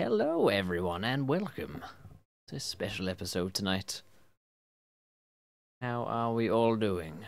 Hello, everyone, and welcome to this special episode tonight. How are we all doing?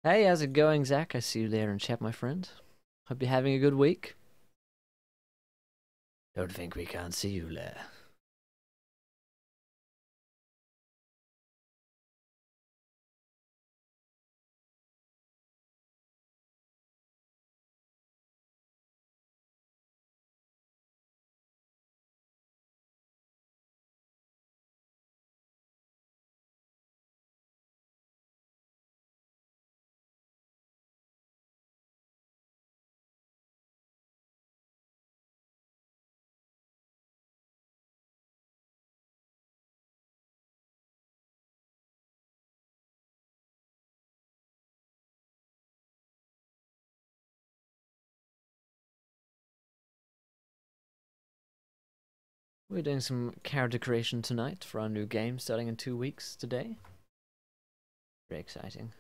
Hey, how's it going, Zach? I see you there in chat, my friend. Hope you're having a good week. Don't think we can't see you there. We're doing some character creation tonight for our new game starting in 2 weeks today. Very exciting.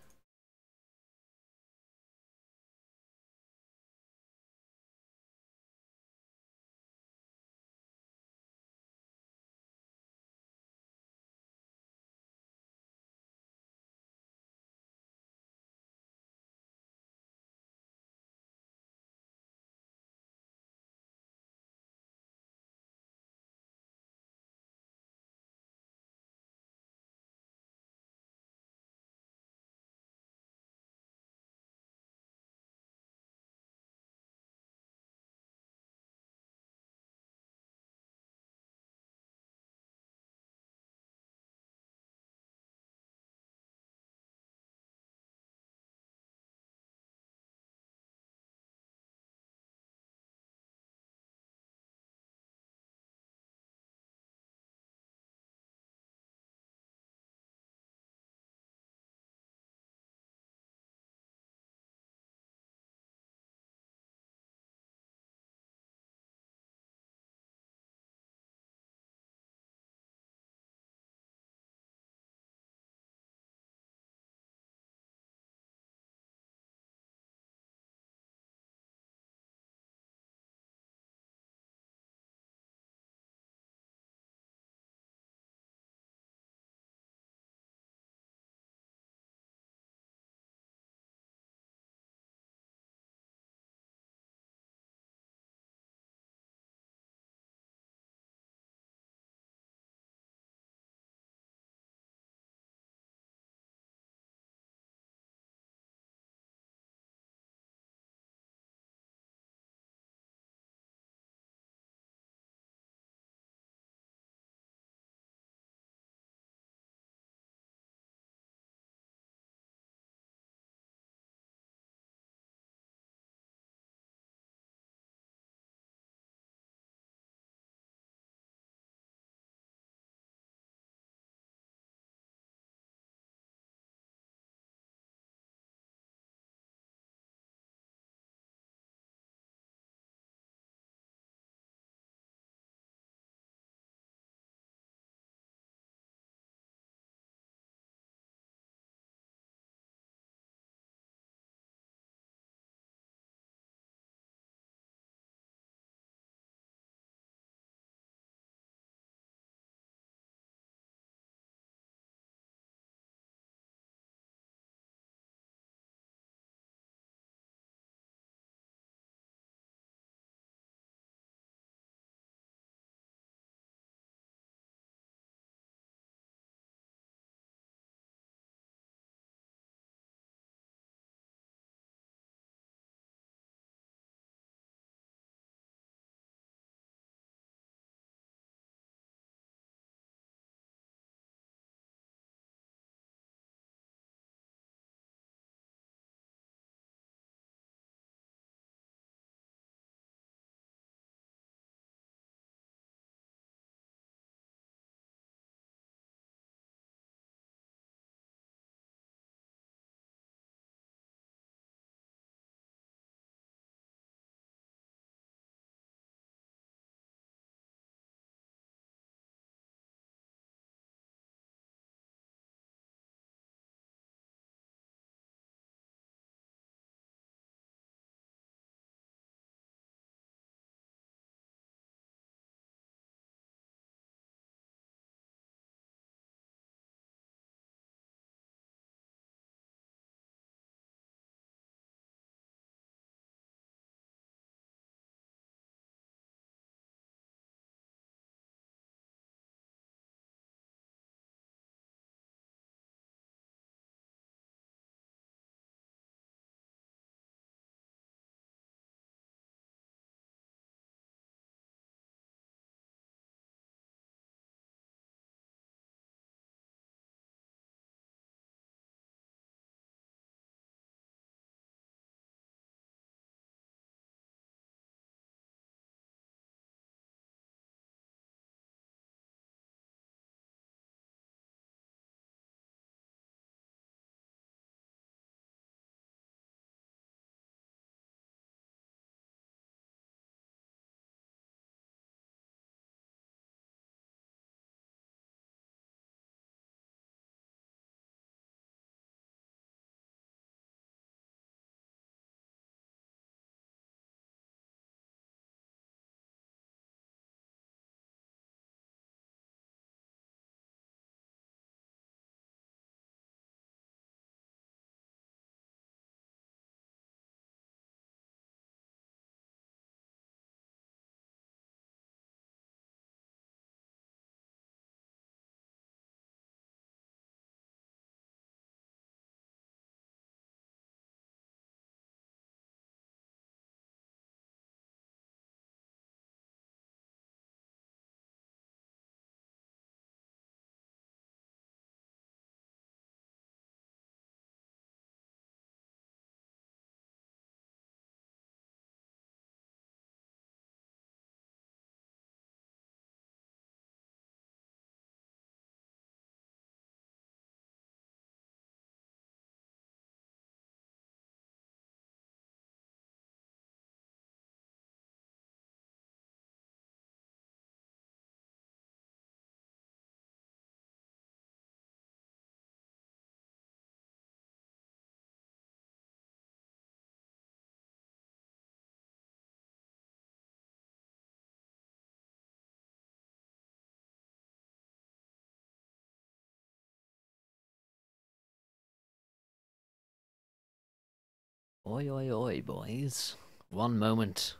Oi, oi, oi, boys. 1 moment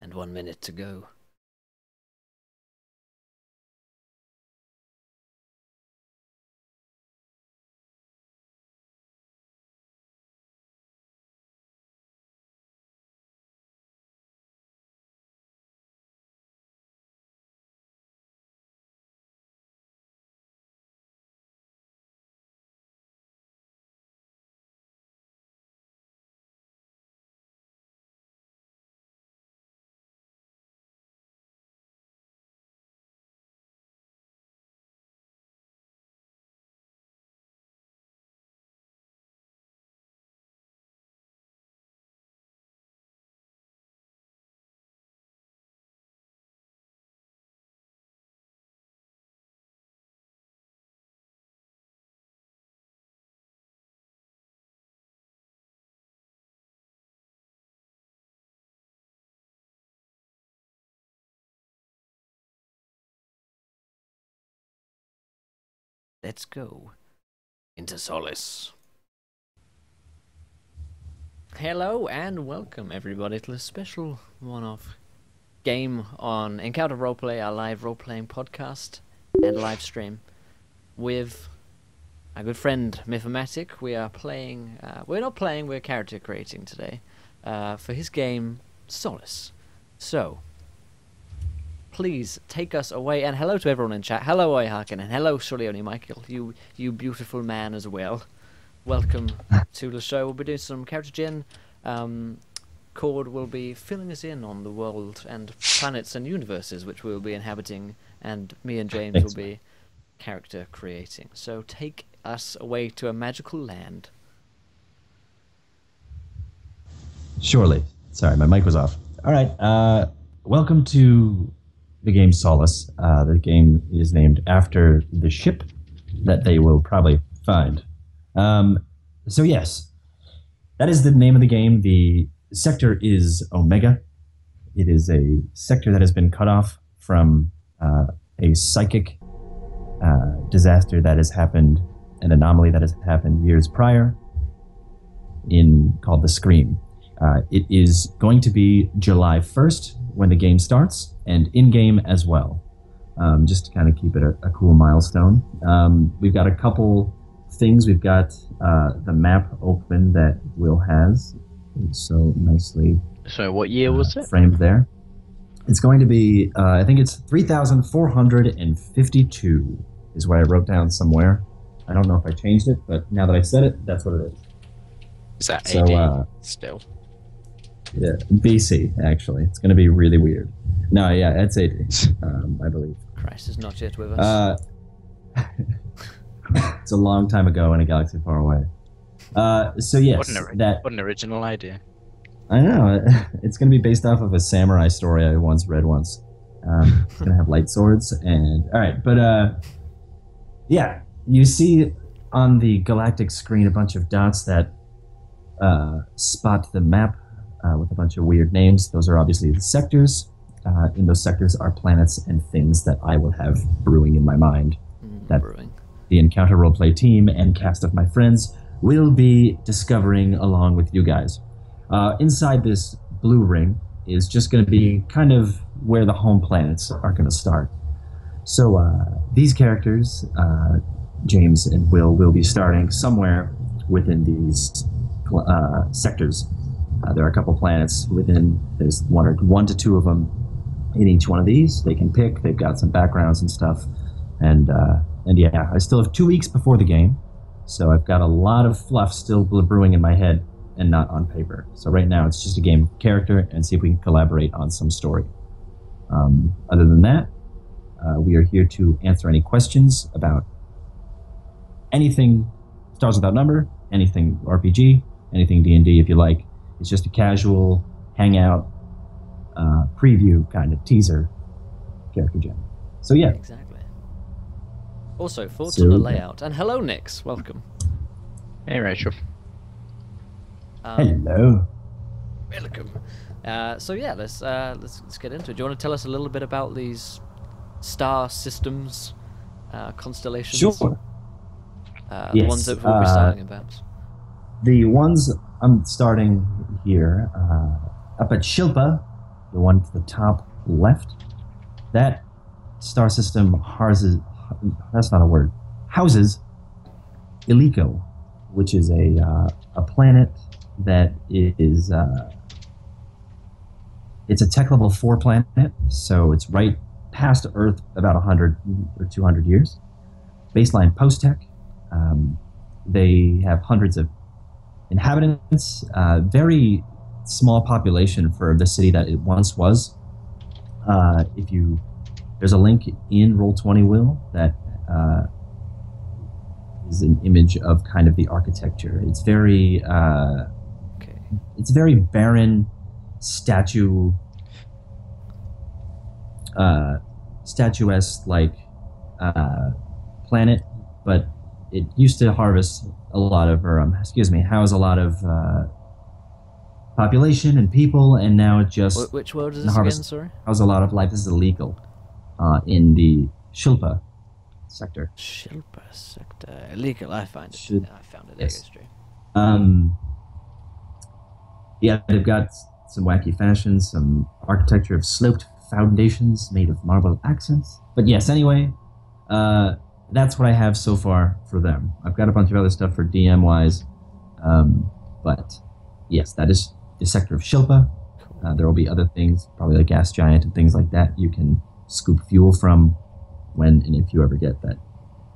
and 1 minute to go. Let's go into Solace. Hello and welcome everybody to a special one-off game on Encounter Roleplay, our live role-playing podcast and live stream with our good friend Mythomatic. We are playing, we're character creating today for his game Solace. So, please take us away, and hello to everyone in chat. Hello Oihaken, and hello Sulioni Michael, you beautiful man as well. Welcome to the show. We'll be doing some character gen. Cord will be filling us in on the world and planets and universes which we'll be inhabiting, and me and James will be character creating. So take us away to a magical land. Surely. Sorry, my mic was off. All right. Welcome to the game Solace. The game is named after the ship that they will probably find. So yes, that is the name of the game. The sector is Omega. It is a sector that has been cut off from a psychic disaster that has happened, an anomaly that has happened years prior, called the Scream. It is going to be July 1st when the game starts, and in-game as well, just to kind of keep it a cool milestone. We've got a couple things. We've got the map open that Will has. It's so nicely So what year was it? framed there. It's going to be, I think it's 3,452 is what I wrote down somewhere. I don't know if I changed it, but now that I said it, that's what it is. Is that So, AD still? Yeah, BC, actually. It's going to be really weird. No, yeah, it's 80, I believe. Christ is not yet with us. It's a long time ago in a galaxy far away. So yes, What an original idea. I know. It's going to be based off of a samurai story I once read once. It's going to have light swords and... Alright, but yeah, you see on the galactic screen a bunch of dots that spot the map with a bunch of weird names. Those are obviously the sectors. In those sectors are planets and things that I will have brewing in my mind. That Brewing. The Encounter Roleplay team and cast of my friends will be discovering along with you guys. Inside this blue ring is just going to be kind of where the home planets are going to start. So these characters, James and Will be starting somewhere within these sectors. There are a couple planets within, there's one to two of them in each one of these. They can pick, they've got some backgrounds and stuff. And yeah, I still have 2 weeks before the game, so I've got a lot of fluff still brewing in my head and not on paper. So right now it's just a game of character and see if we can collaborate on some story. Other than that, we are here to answer any questions about anything Stars Without Number, anything RPG, anything D&D if you like. It's just a casual hangout, preview kind of teaser character gen. So yeah. Exactly. Also, thoughts on the layout. And hello, Nix. Welcome. Hey, Rachel. Hello. Welcome. So yeah, let's get into it. Do you want to tell us a little bit about these star systems, constellations? Sure. The ones that we'll be starting about. The ones I'm starting here, up at Shilpa, the one to the top left, that star system that's not a word, houses Iliko, which is a planet that is, it's a tech level 4 planet, so it's right past Earth about 100 or 200 years. Baseline post-tech. They have hundreds of inhabitants, very small population for the city that it once was. There's a link in Roll20 Will that is an image of kind of the architecture. It's very, Okay. it's very barren, statuesque like planet, but it used to harvest a lot of, or house a lot of population and people, and now it just Which world is this again? Sorry. house a lot of life. This is illegal in the Shilpa sector. Shilpa sector. Illegal. I find it. Should- I found it. yes. There you go, straight. Yeah, they've got some wacky fashions, some architecture of sloped foundations made of marble accents. But yes, anyway, that's what I have so far for them. I've got a bunch of other stuff for DM wise, but yes, that is the sector of Shilpa. There will be other things, probably like gas giant and things like that. You can scoop fuel from when and if you ever get that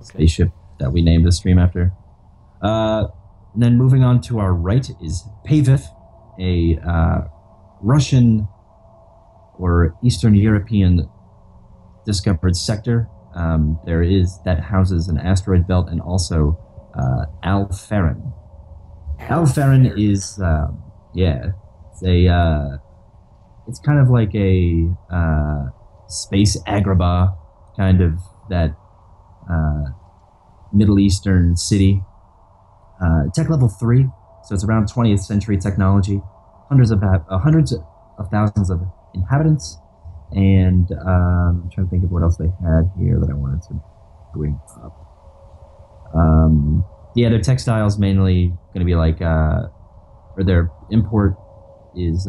spaceship that we named the stream after. Then moving on to our right is Paviv, a Russian or Eastern European discovered sector. There is that houses an asteroid belt and also Alpharan. Alpharan is it's kind of like a space Agrabah, kind of that Middle Eastern city. Tech level 3, so it's around 20th century technology. Hundreds of thousands of inhabitants, and I'm trying to think of what else they had here that I wanted to bring up. Their textiles mainly going to be like, or their import is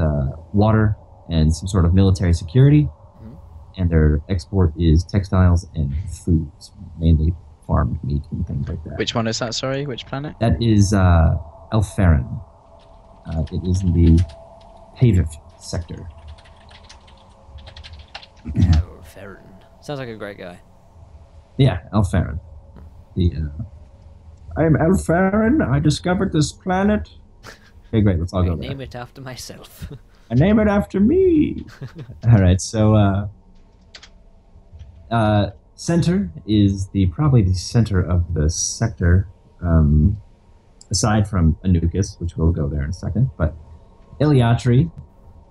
water and some sort of military security, and their export is textiles and foods, mainly farmed meat and things like that. Which one is that? Sorry, which planet? That is Alpharan. It is in the Paviv sector. Alpharan. Sounds like a great guy. Yeah, Alpharan. I'm Alpharan. I discovered this planet. Okay, great. Let's all go there. Name it after myself. I name it after me. All right. So, center is probably the center of the sector, aside from Anukis, which we'll go there in a second. But Iliatri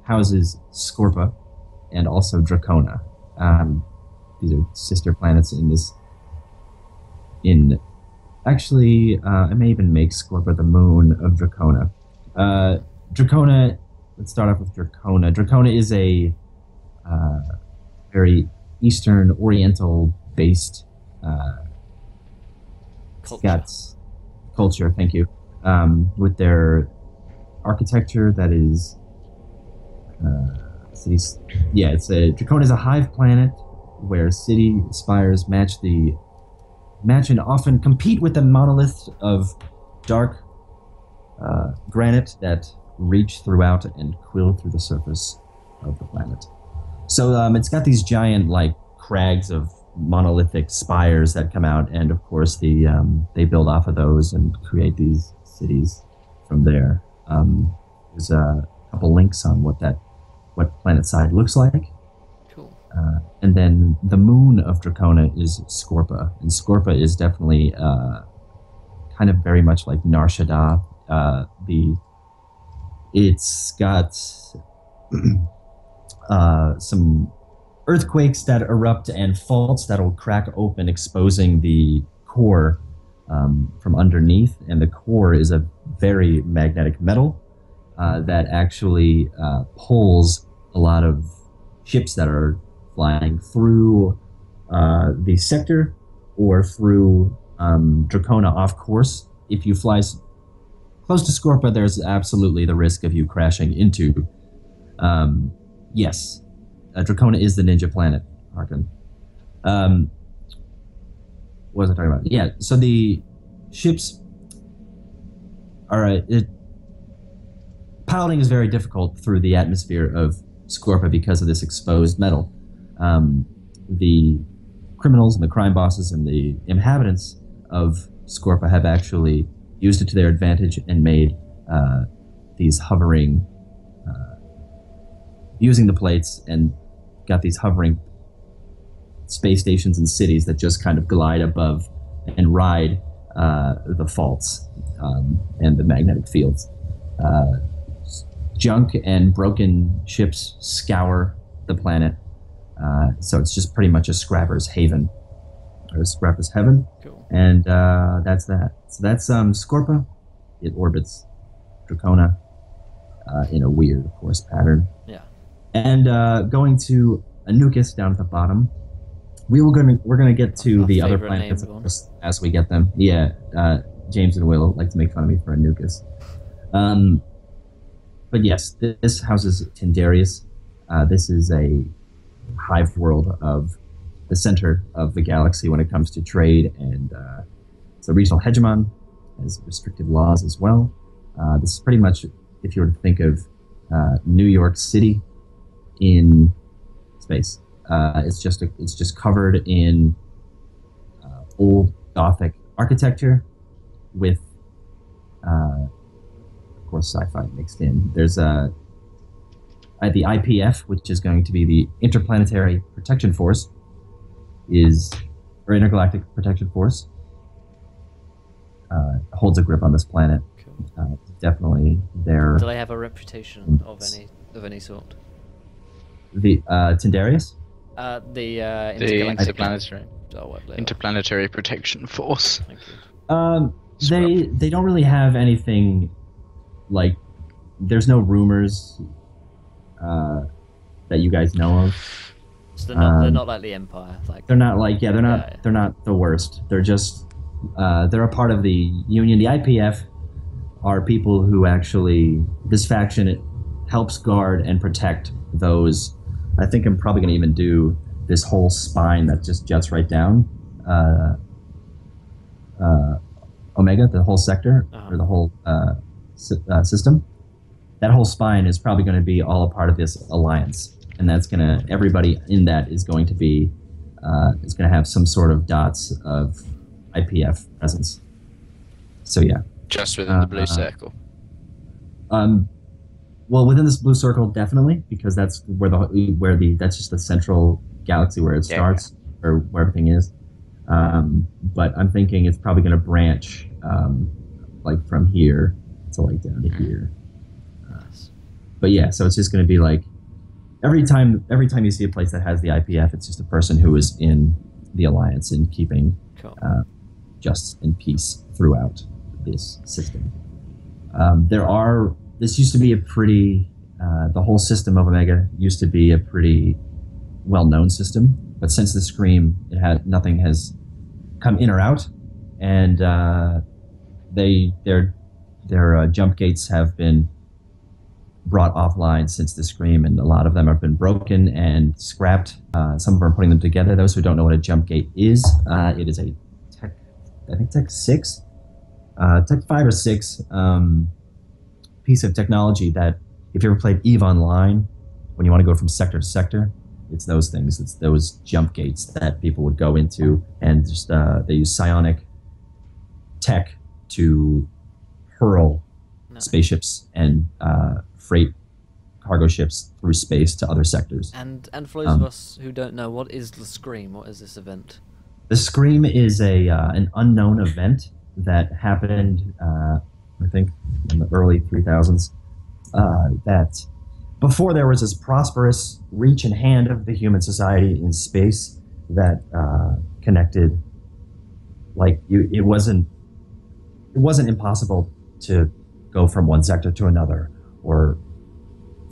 houses Scorpa and also Dracona. These are sister planets in this. Actually, I may even make Scorpa the moon of Dracona. Dracona. Let's start off with Dracona. Dracona is a very Eastern Oriental based culture. Thank you. With their architecture that is cities. Yeah, Dracona is a hive planet where city spires match and often compete with the monoliths of dark granite that reach throughout and quill through the surface of the planet. So it's got these giant like crags of monolithic spires that come out, and of course they build off of those and create these cities from there. There's a couple links on what planet side looks like. Cool. And then the moon of Dracona is Scorpa, and Scorpa is definitely kind of very much like Nar Shaddaa. It's got some earthquakes that erupt and faults that will crack open, exposing the core from underneath. And the core is a very magnetic metal that actually pulls a lot of ships that are flying through the sector or through Dracona off course. If you fly close to Scorpa, there's absolutely the risk of you crashing into. Yes, Dracona is the ninja planet, Harkin. What was I talking about? Yeah, so the ships are... piloting is very difficult through the atmosphere of Scorpa because of this exposed metal. The criminals and the crime bosses and the inhabitants of Scorpa have actually used it to their advantage and made these hovering, using the plates, and got these hovering space stations and cities that just kind of glide above and ride the faults and the magnetic fields. Junk and broken ships scour the planet, so it's just pretty much a scrapper's haven, or a scrapper's heaven. Cool. And that's that. So that's Scorpa. It orbits Dracona in a weird, of course, pattern. Yeah. And going to Anukis down at the bottom. We're gonna get to Our the other favorite planets named one. as we get them. Yeah, James and Will like to make fun of me for Anukis. But yes, this houses Tindarius. This is a hive world of the center of the galaxy when it comes to trade, and it's a regional hegemon, has restrictive laws as well. This is pretty much, if you were to think of New York City in space. It's just covered in old Gothic architecture with, of course, sci-fi mixed in. There's the IPF, which is going to be the Interplanetary Protection Force, or Intergalactic Protection Force, holds a grip on this planet. Cool. Definitely there. Do they have a reputation of any sort? The Tindarius? The The intergalactic. Interplanetary Protection Force. Thank you. They don't really have anything like. There's no rumors that you guys know of. So they're not like the Empire. Like They're not like they're not Yeah. they're not the worst. They're just they're a part of the Union. The IPF are people who actually, this faction helps guard and protect those. I think I'm probably going to even do this whole spine that just juts right down. Omega, the whole sector, or the whole system. That whole spine is probably going to be all a part of this alliance. And that's going to, everybody in that is going to be, is going to have some sort of dots of IPF presence. So yeah. Just within the blue circle. Well, within this blue circle, definitely, because that's where that's just the central galaxy where it starts, or where everything is. But I'm thinking it's probably going to branch, like from here to like down to here. But yeah, so it's just going to be like every time you see a place that has the IPF, it's just a person who is in the alliance and keeping justice and peace throughout this system. This used to be a pretty, the whole system of Omega used to be a pretty well-known system, but since the Scream, nothing has come in or out, and their jump gates have been brought offline since the Scream, and a lot of them have been broken and scrapped. Some of them are putting them together. Those who don't know what a jump gate is, it is a Tech 6, Tech 5 or 6 piece of technology that, if you ever played EVE Online, when you want to go from sector to sector, it's those things. It's those jump gates that people would go into, and just they use psionic tech to hurl spaceships and freight cargo ships through space to other sectors. And for those of us who don't know, what is the Scream? What is this event? The Scream is an unknown event that happened, I think, in the early 3000s. That before there was this prosperous reach and hand of the human society in space that connected. Like it wasn't impossible to go from one sector to another, or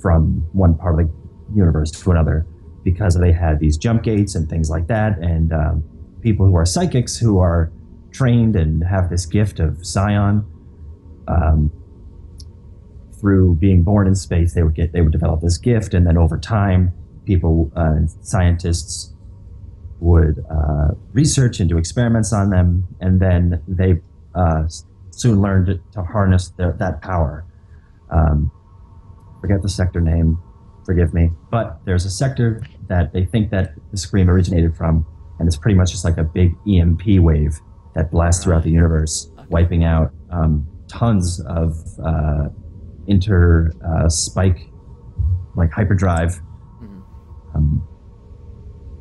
from one part of the universe to another, because they had these jump gates and things like that, and people who are psychics, who are trained and have this gift of Scion, through being born in space, they would develop this gift, and then over time, people, scientists, would research and do experiments on them, and then they soon learned to harness that power. Forget the sector name, forgive me, but there's a sector that they think that the Scream originated from, and it's pretty much just like a big EMP wave that blasts throughout the universe, wiping out tons of spike, like hyperdrive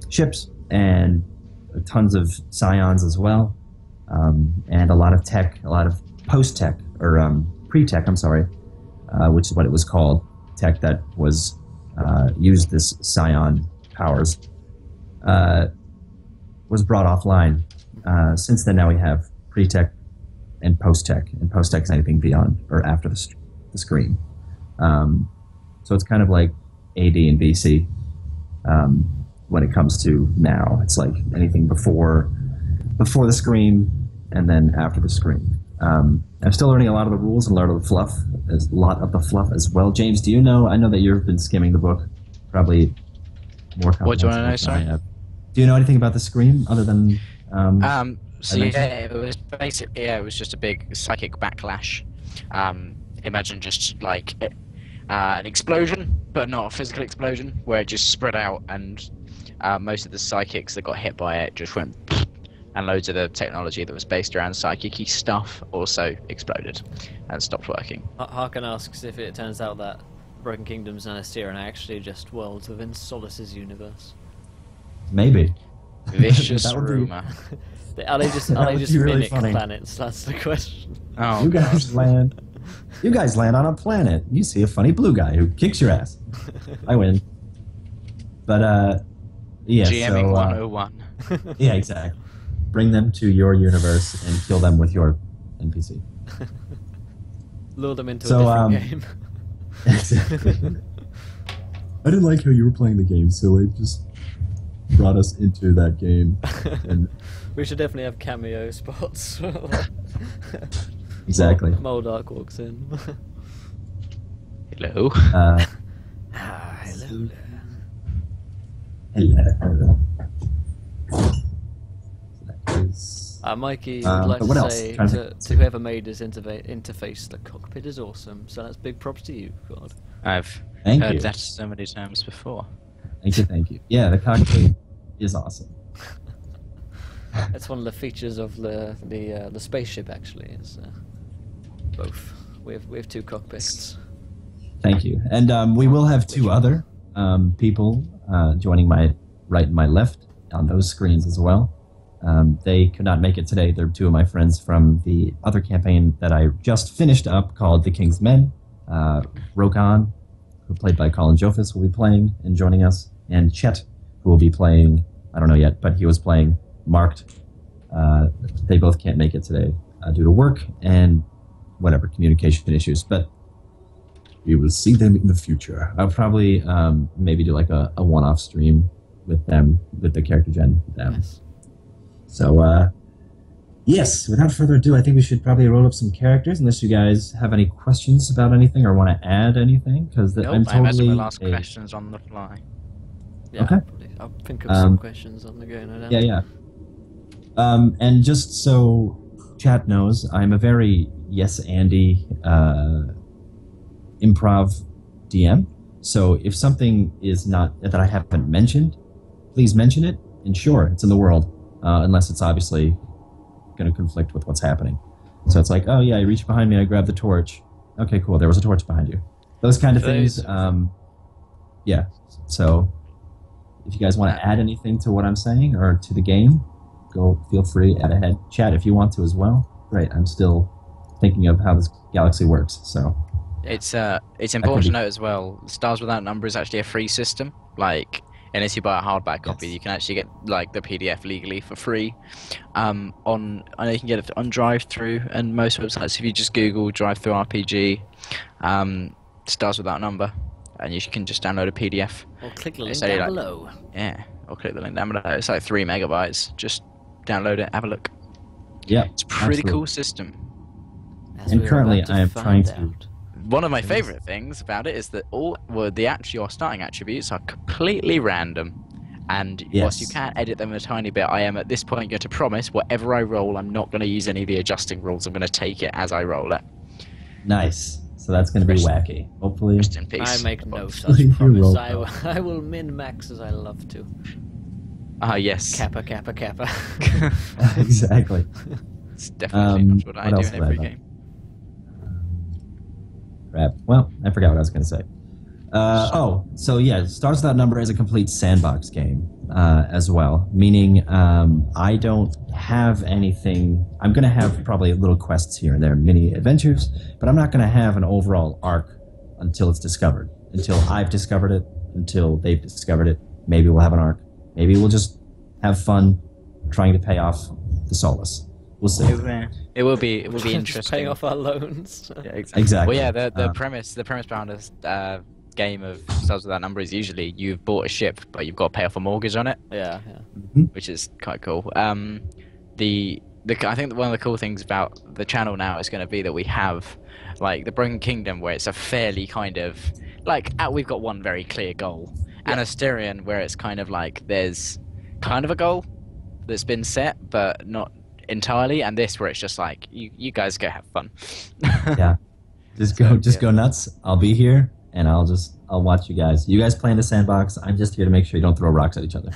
ships, and tons of scions as well, and a lot of tech, a lot of post-tech, or pre-tech, I'm sorry, which is what it was called, tech that was used this scion powers, was brought offline. Since then, now we have pre-tech and post-tech, and post-tech is anything beyond or after the Scream. So it's kind of like AD and BC. When it comes to now, it's like anything before the Scream and then after the Scream. I'm still learning a lot of the rules and a lot of the fluff as well. James, do you know? I know that you've been skimming the book, probably more. What do you want to know? Sorry. Do you know anything about the Scream other than? So yeah, it was basically it was just a big psychic backlash. Imagine just like an explosion, but not a physical explosion, where it just spread out, and most of the psychics that got hit by it just went, and loads of the technology that was based around psychic-y stuff also exploded and stopped working. Harkin asks if it turns out that Broken Kingdoms and Astera are actually just worlds within Solus's universe. Maybe. Vicious rumor. Are they just really mimic funny. Planets? That's the question. Oh, you guys land. You guys land on a planet. You see a funny blue guy who kicks your ass. I win. But yeah. GMing so, 101. Yeah, exactly. Bring them to your universe and kill them with your NPC. Lure them into a different game. Exactly. I didn't like how you were playing the game, so it just brought us into that game. And we should definitely have cameo spots. exactly. Moldark walks in. Hello. Hello there. Hello. Mikey would like what to else? say to whoever made this interface, the cockpit is awesome. So that's big props to you, God. I've Thank heard you. that so many times before. Thank you. Yeah, the cockpit is awesome. That's one of the features of the spaceship. Actually, is both. We have two cockpits. Thank you. And we will have two other people joining my right and my left on those screens as well. They could not make it today. They're two of my friends from the other campaign that I just finished up called The King's Men. Rokan, who played by Colin Jophus, will be playing and joining us. And Chet, who will be playing, I don't know yet, but he was playing Marked. They both can't make it today due to work and whatever, communication issues. But we will see them in the future. I'll probably maybe do like a one-off stream with them, with the character gen with them. Yes. So, yes, without further ado, I think we should probably roll up some characters, unless you guys have any questions about anything or want to add anything, because I'm I imagine totally... we'll ask questions on the fly. Yeah. Okay. I'll think of some questions on the go. No doubt. Yeah. And just so chat knows, I'm a very yes Andy improv DM. So if something is not that I haven't mentioned, please mention it. And sure, it's in the world, unless it's obviously going to conflict with what's happening. So it's like, oh yeah, I reached behind me, I grabbed the torch. Okay, cool. There was a torch behind you. Those kind of things. Yeah. So if you guys want to add anything to what I'm saying or to the game, feel free, add ahead. Chat if you want to as well. Great. I'm still thinking of how this galaxy works. So it's important to note as well, Stars Without Number is actually a free system. Like, unless you buy a hardback copy, you can actually get like the PDF legally for free. I know you can get it on Drive-Thru and most websites. If you just Google Drive-Thru RPG, Stars Without Number, and you can just download a PDF. Or click the link down below. Yeah, or click the link down below. It's like 3 megabytes. Just download it, have a look. Yeah, it's a pretty cool system. And currently, I am trying to one of my favorite things about it is that your starting attributes are completely random. And whilst you Yes. can edit them a tiny bit, I am at this point going to promise whatever I roll, I'm not going to use any of the adjusting rules. I'm going to take it as I roll it. Nice. So that's going to be Rest- wacky. Hopefully. Rest in peace. I make no You such promise. roll I will min-max as I love to. Yes. Kappa, kappa, kappa. Exactly. It's definitely not what I do else in did I every have? game. Crap. Well, I forgot what I was going to say. So yeah, Stars Without Number is a complete sandbox game as well, meaning I don't have anything. I'm going to have probably little quests here and there, mini adventures, but I'm not going to have an overall arc until it's discovered, until I've discovered it, until they've discovered it. Maybe we'll have an arc. Maybe we'll just have fun trying to pay off the Solace. We'll see. It will be Just interesting. paying off our loans. Yeah, exactly. Exactly. Well, yeah, the premise behind a game of Stars Without Number is usually you've bought a ship, but you've got to pay off a mortgage on it, Yeah. which is quite cool. I think one of the cool things about the channel now is going to be that we have like the Broken Kingdom, where it's a fairly kind of we've got one very clear goal, and Asterion, where it's kind of like there's kind of a goal that's been set, but not entirely, and this where it's just like you guys go have fun. Yeah. Just go nuts. I'll be here, and I'll watch you guys. You guys play in the sandbox. I'm just here to make sure you don't throw rocks at each other.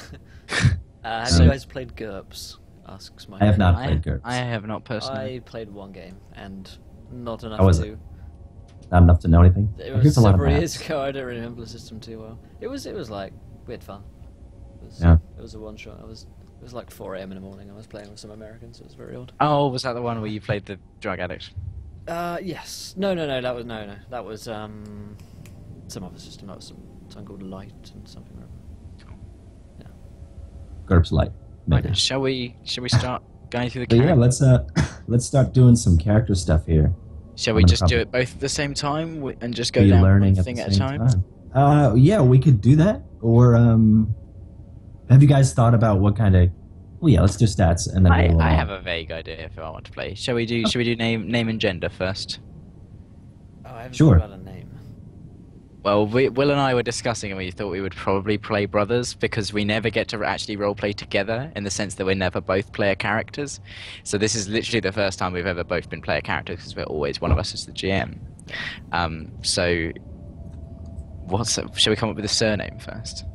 Have you guys played GURPS? Asks my I have not friend. played GURPS. I have not personally. I played one game and not How enough was to. Not enough to know anything. It I hear it's was a lot of several maths. years ago. I don't remember the system too well. It was like we had fun. Yeah. It was a one shot. It was like 4 a.m. in the morning. I was playing with some Americans. It was very odd. Oh, was that the one where you played the drug addict? Yes. No. That was no. That was some other system. That was something called Light and something. GURPS Light. Maybe. Right, shall we start going through the But yeah, characters? let's start doing some character stuff here. Shall we I'm gonna just do probably it both at the same time and just go Be down one learning thing at at the a same time? Yeah, we could do that. Or have you guys thought about what kind of? Well, yeah, let's do stats and then we'll, I have a vague idea if I want to play. Shall we do name and gender first? Oh, I haven't Sure. thought about a name. Well, Will and I were discussing, and we thought we would probably play brothers because we never get to actually roleplay together in the sense that we're never both player characters. So this is literally the first time we've ever both been player characters because we're always one of us is the GM. So, shall we come up with a surname first?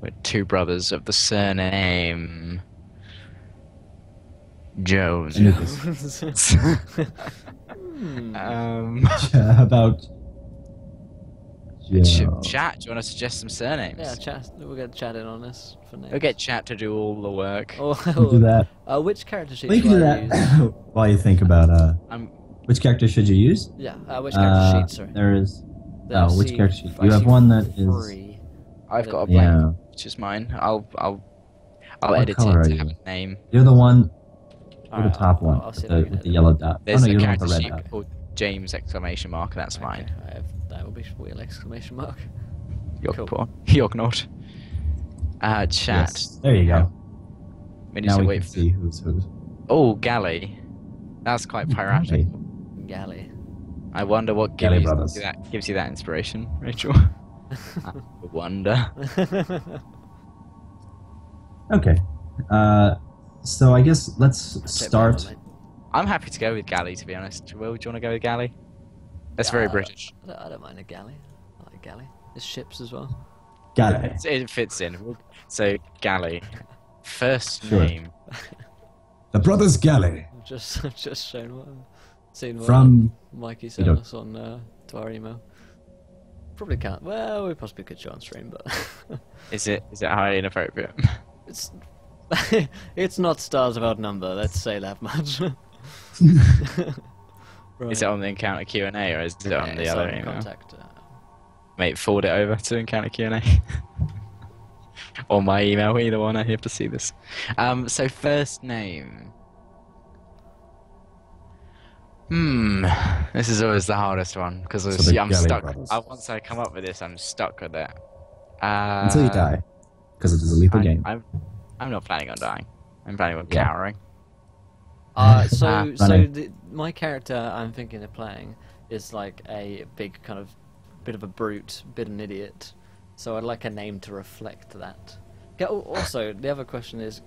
We're two brothers of the surname Jones. How about? Chat, do you want to suggest some surnames? Yeah, chat. We'll get chat in on this for names. We'll get chat to do all the work. Or, We'll do that. which character sheet We can do should I use? that while you think about which character should you use? Yeah, which character sheet, sorry. There is. There, which see, character sheet? I You have see one that is. 3. I've got a blank, Yeah. which is mine. I'll What edit it color are to you? have a name. You're the one. You're Alright, the top I'll- one I'll with see if the, I can with the edit yellow dot. There's no, a you're the one with character the red sheet dot. called James exclamation mark. That's Okay, mine. that will be Will exclamation mark. Cool. Yognaut. Chat. Yes. There you go. We need Now to we wait can for. see who's who. Oh, Galley. That's quite piratical. Galley. I wonder what Galley gives Brothers. you that inspiration, Rachel. I wonder. Okay. So I guess let's Take that start. one, mate. I'm happy to go with Galley, to be honest. Will, do you want to go with Galley? That's very Yeah, British. I don't mind a galley. I like galley. There's ships as well. Got it. It fits in. So, Galley. First Sure. name. The Brothers Galley I've just seen what from. Mikey You sent don't- us on to our email. Probably can't. Well, we possibly could show on stream, but Is it highly inappropriate? it's it's not stars without number. Let's say that much. Right. Is it on the Encounter Q&A or is it on the it's other on email? contact. Mate, forward it over to Encounter Q&A. Or my email, either one. I have to see this. So first name. This is always the hardest one because So the I'm Galley stuck. Brothers. Once I come up with this, I'm stuck with it. Until you die, because it is a lethal game. I'm not planning on dying. I'm planning on Yeah. cowering. So Running. my character I'm thinking of playing is like a big kind of bit of a brute, bit of an idiot. So I'd like a name to reflect that. Yeah, also, the other question is,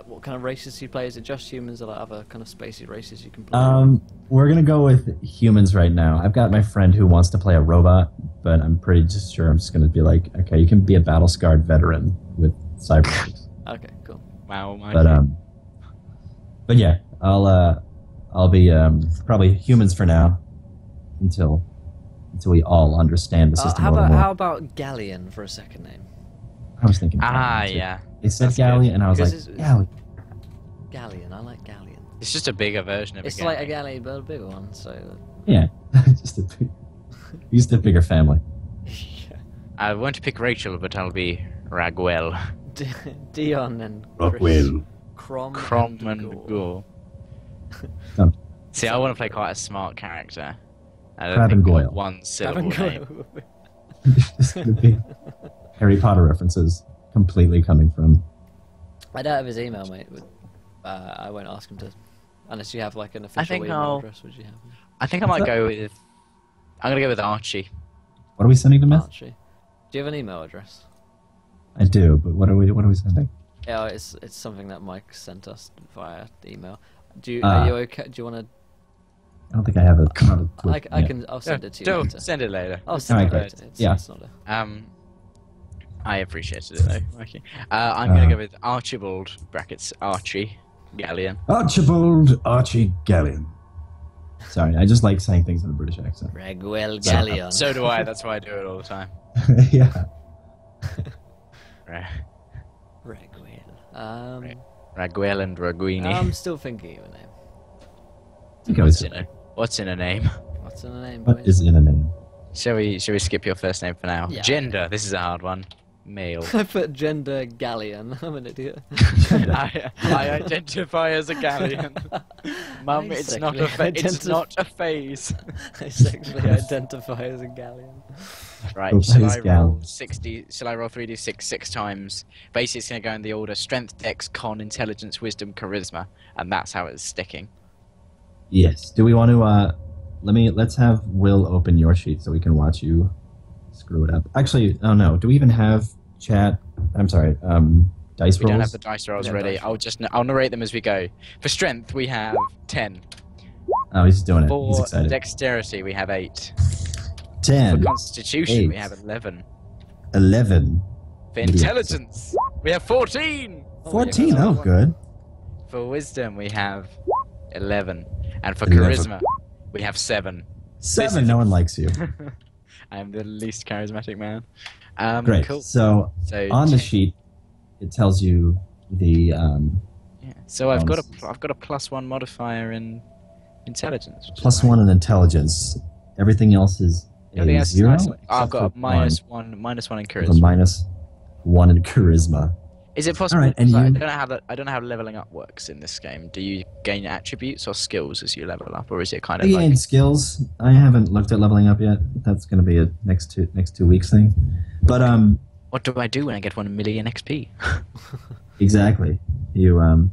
what kind of races do you play? Is it just humans, or like other kind of spacey races you can play? We're gonna go with humans right now. I've got my friend who wants to play a robot, but I'm pretty just sure I'm just gonna be like, okay, you can be a battle-scarred veteran with cyberpunks. Okay, cool. Wow, my But yeah, I'll be probably humans for now until we all understand the system a little more. How about Galleon for a second name? I was thinking. Galleon, too. Yeah. They said That's Galleon, good. and I was Because like, Galleon. Galleon, I like Galleon. It's just a bigger version of It's a like a galley. galley, but a bigger one. So Yeah, just a bigger family. yeah. I want to pick Rachel, but I'll be Raguel. Dion and Chris. Crom and Gore. Oh. See, I want to play quite a smart character. I don't Crab and think Goyle. one syllable name. It's gonna be Harry Potter references completely coming from. I don't have his email, mate. I won't ask him to, unless you have like an official think email I'll- address. Would you have? I think I might go with. I'm gonna go with Archie. What are we sending to Myth? Archie. Do you have an email address? I do, but what are we sending? Yeah, it's something that Mike sent us via email. Are you okay? Do you want to? I don't think I have a. I'll send it to you Don't later. send it later. I'll send Alright, it great. later. Yeah. It's not a... I appreciated it though. Okay. I'm gonna go with Archibald brackets Archie Galleon. Archibald Archie Galleon. Sorry, I just like saying things in a British accent. Raguel Galleon. So do I. That's why I do it all the time. Yeah. Raguel. Raguel and Raguini. I'm still thinking of a name. You can always say, What's in a name? What's in the name? what boys? is in a name? Shall we skip your first name for now? Yeah. Gender. This is a hard one. Male. I put gender Galleon. I'm an idiot. I identify as a galleon. Mum, I it's not sexually not a phase. I sexually identify as a Galleon. Right, Oh, shall please, I Gal. roll 60? Shall I roll 3d6 6 times? Basically, it's going to go in the order: strength, dex, con, intelligence, wisdom, charisma, and that's how it's sticking. Yes. Do we want to? Let's have Will open your sheet so we can watch you screw it up. Actually, oh no. Do we even have chat? I'm sorry. Dice We rolls. don't have the dice rolls Yeah, ready. dice I'll narrate them as we go. For strength, we have 10. Oh, he's doing it. He's For excited. dexterity, we have 8. For 10, constitution, we 8. have 11. 11, For intelligence, we have 14. 14. Oh, good. For wisdom, we have 11. And for 11. charisma, we have 7. 7. is- No one likes you. I'm the least charismatic man. Great. Cool. So So on the 10 sheet, it tells you the. Yeah. So I've got bonuses. a +1 modifier in intelligence. which is Plus nice. 1 in intelligence. Everything else is Everything a else is 0. nice. except I've got a for -1 in with a charisma. -1 in charisma. Is it possible? Alright, and 'cause I you- don't know how leveling up works in this game. Do you gain attributes or skills as you level up, or is it kind of I like? gained skills. I haven't looked at leveling up yet. That's going to be a next 2 weeks thing. But What do I do when I get 1 million XP? exactly. You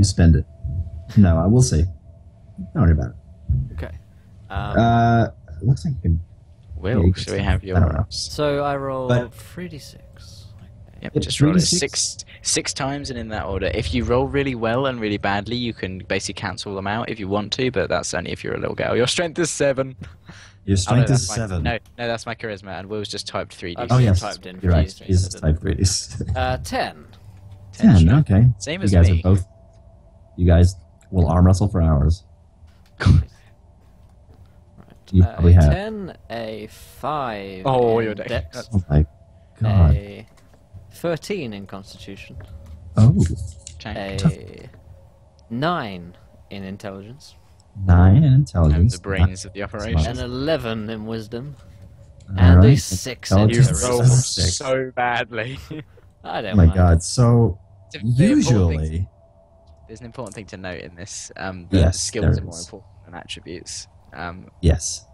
spend it. No, I will see. Don't worry about it. Okay. Looks like you can. Will, you should we can- have I don't know. your? So I roll But- 3d6. Yep, Yep, just roll it 3d6. six times and in that order. If you roll really well and really badly, you can basically cancel them out if you want to, but that's only if you're a little girl. Your strength is 7. Your Oh, no, strength is that's my- 7. No, that's my charisma, and Will's just typed 3d. I've Oh, just yes. typed in You're right. 3d6, Jesus, so I type 3Ds. 10. 10, okay. Same You as guys me. are both. You guys will arm wrestle for hours. Right. You probably have. 10, a 5. Oh, in you're dead. dex, Oh my god. a 13 in constitution, Oh, Okay. a 9 in intelligence, 9 in I'm intelligence. the brains of the operation. an 11 in wisdom, All and a right. 6 in You Intelligence. charisma. roll Six. so badly. I Oh don't my mind. god. So The important thing- usually, There's an important thing to note in this. That Yes, skills there are more is. important than attributes. yes.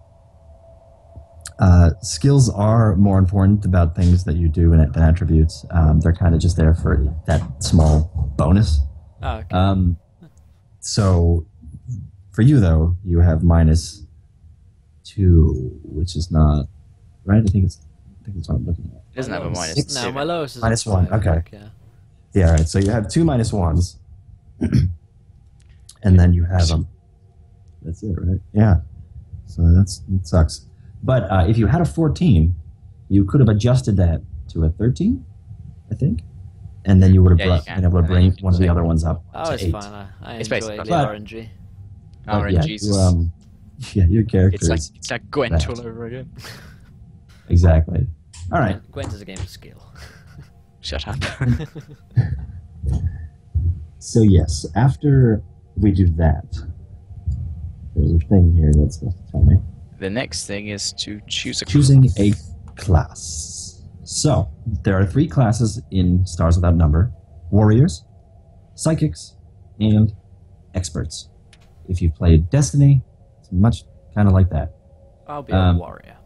Skills are more important about things that you do than attributes. They're kind of just there for that small bonus. Oh, okay. So For you though, you have -2, which is not right. I think it's what I'm looking at. It doesn't have a Minus- minus. No, my lowest is -1, 5, okay. Yeah. Yeah, all right. So you have 2 -1s, and then you have them. That's it, right? Yeah. So that sucks. But if you had a 14, you could have adjusted that to a 13, I think, and then you would have been able to And then bring you can one of the say- other ones up Oh, to it's 8. fine. I It's enjoy basically- the But- RNG. Oh, Yeah, Jesus. yeah, your character It's is like Gwent that. all over again. exactly. All right. Gwent is a game of skill. Shut up. So yes, after we do that, there's a thing here that's supposed to tell me. The next thing is to choose a Choosing a class. So there are 3 classes in Stars Without Number: warriors, psychics, and experts. If you played Destiny, it's much kind of like that. I'll be a warrior.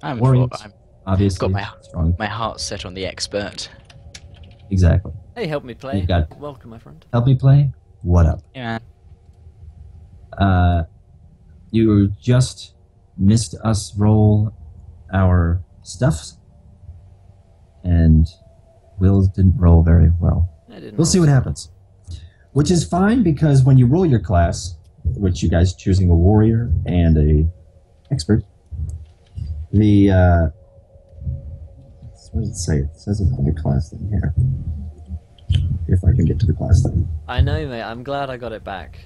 I'm Warriors, I'm obviously, got strong. my heart set on the expert. Exactly. Hey, help me play. You got- Welcome, my friend. Help me play. What up? Yeah. You just missed us roll our stuffs, and Will didn't roll very well. I didn't We'll see roll what so happens. Which is fine, because when you roll your class, which you guys choosing a warrior and a expert, the what does it say? It says it on the class thing here. If I can get to the class thing. I know, mate. I'm glad I got it back.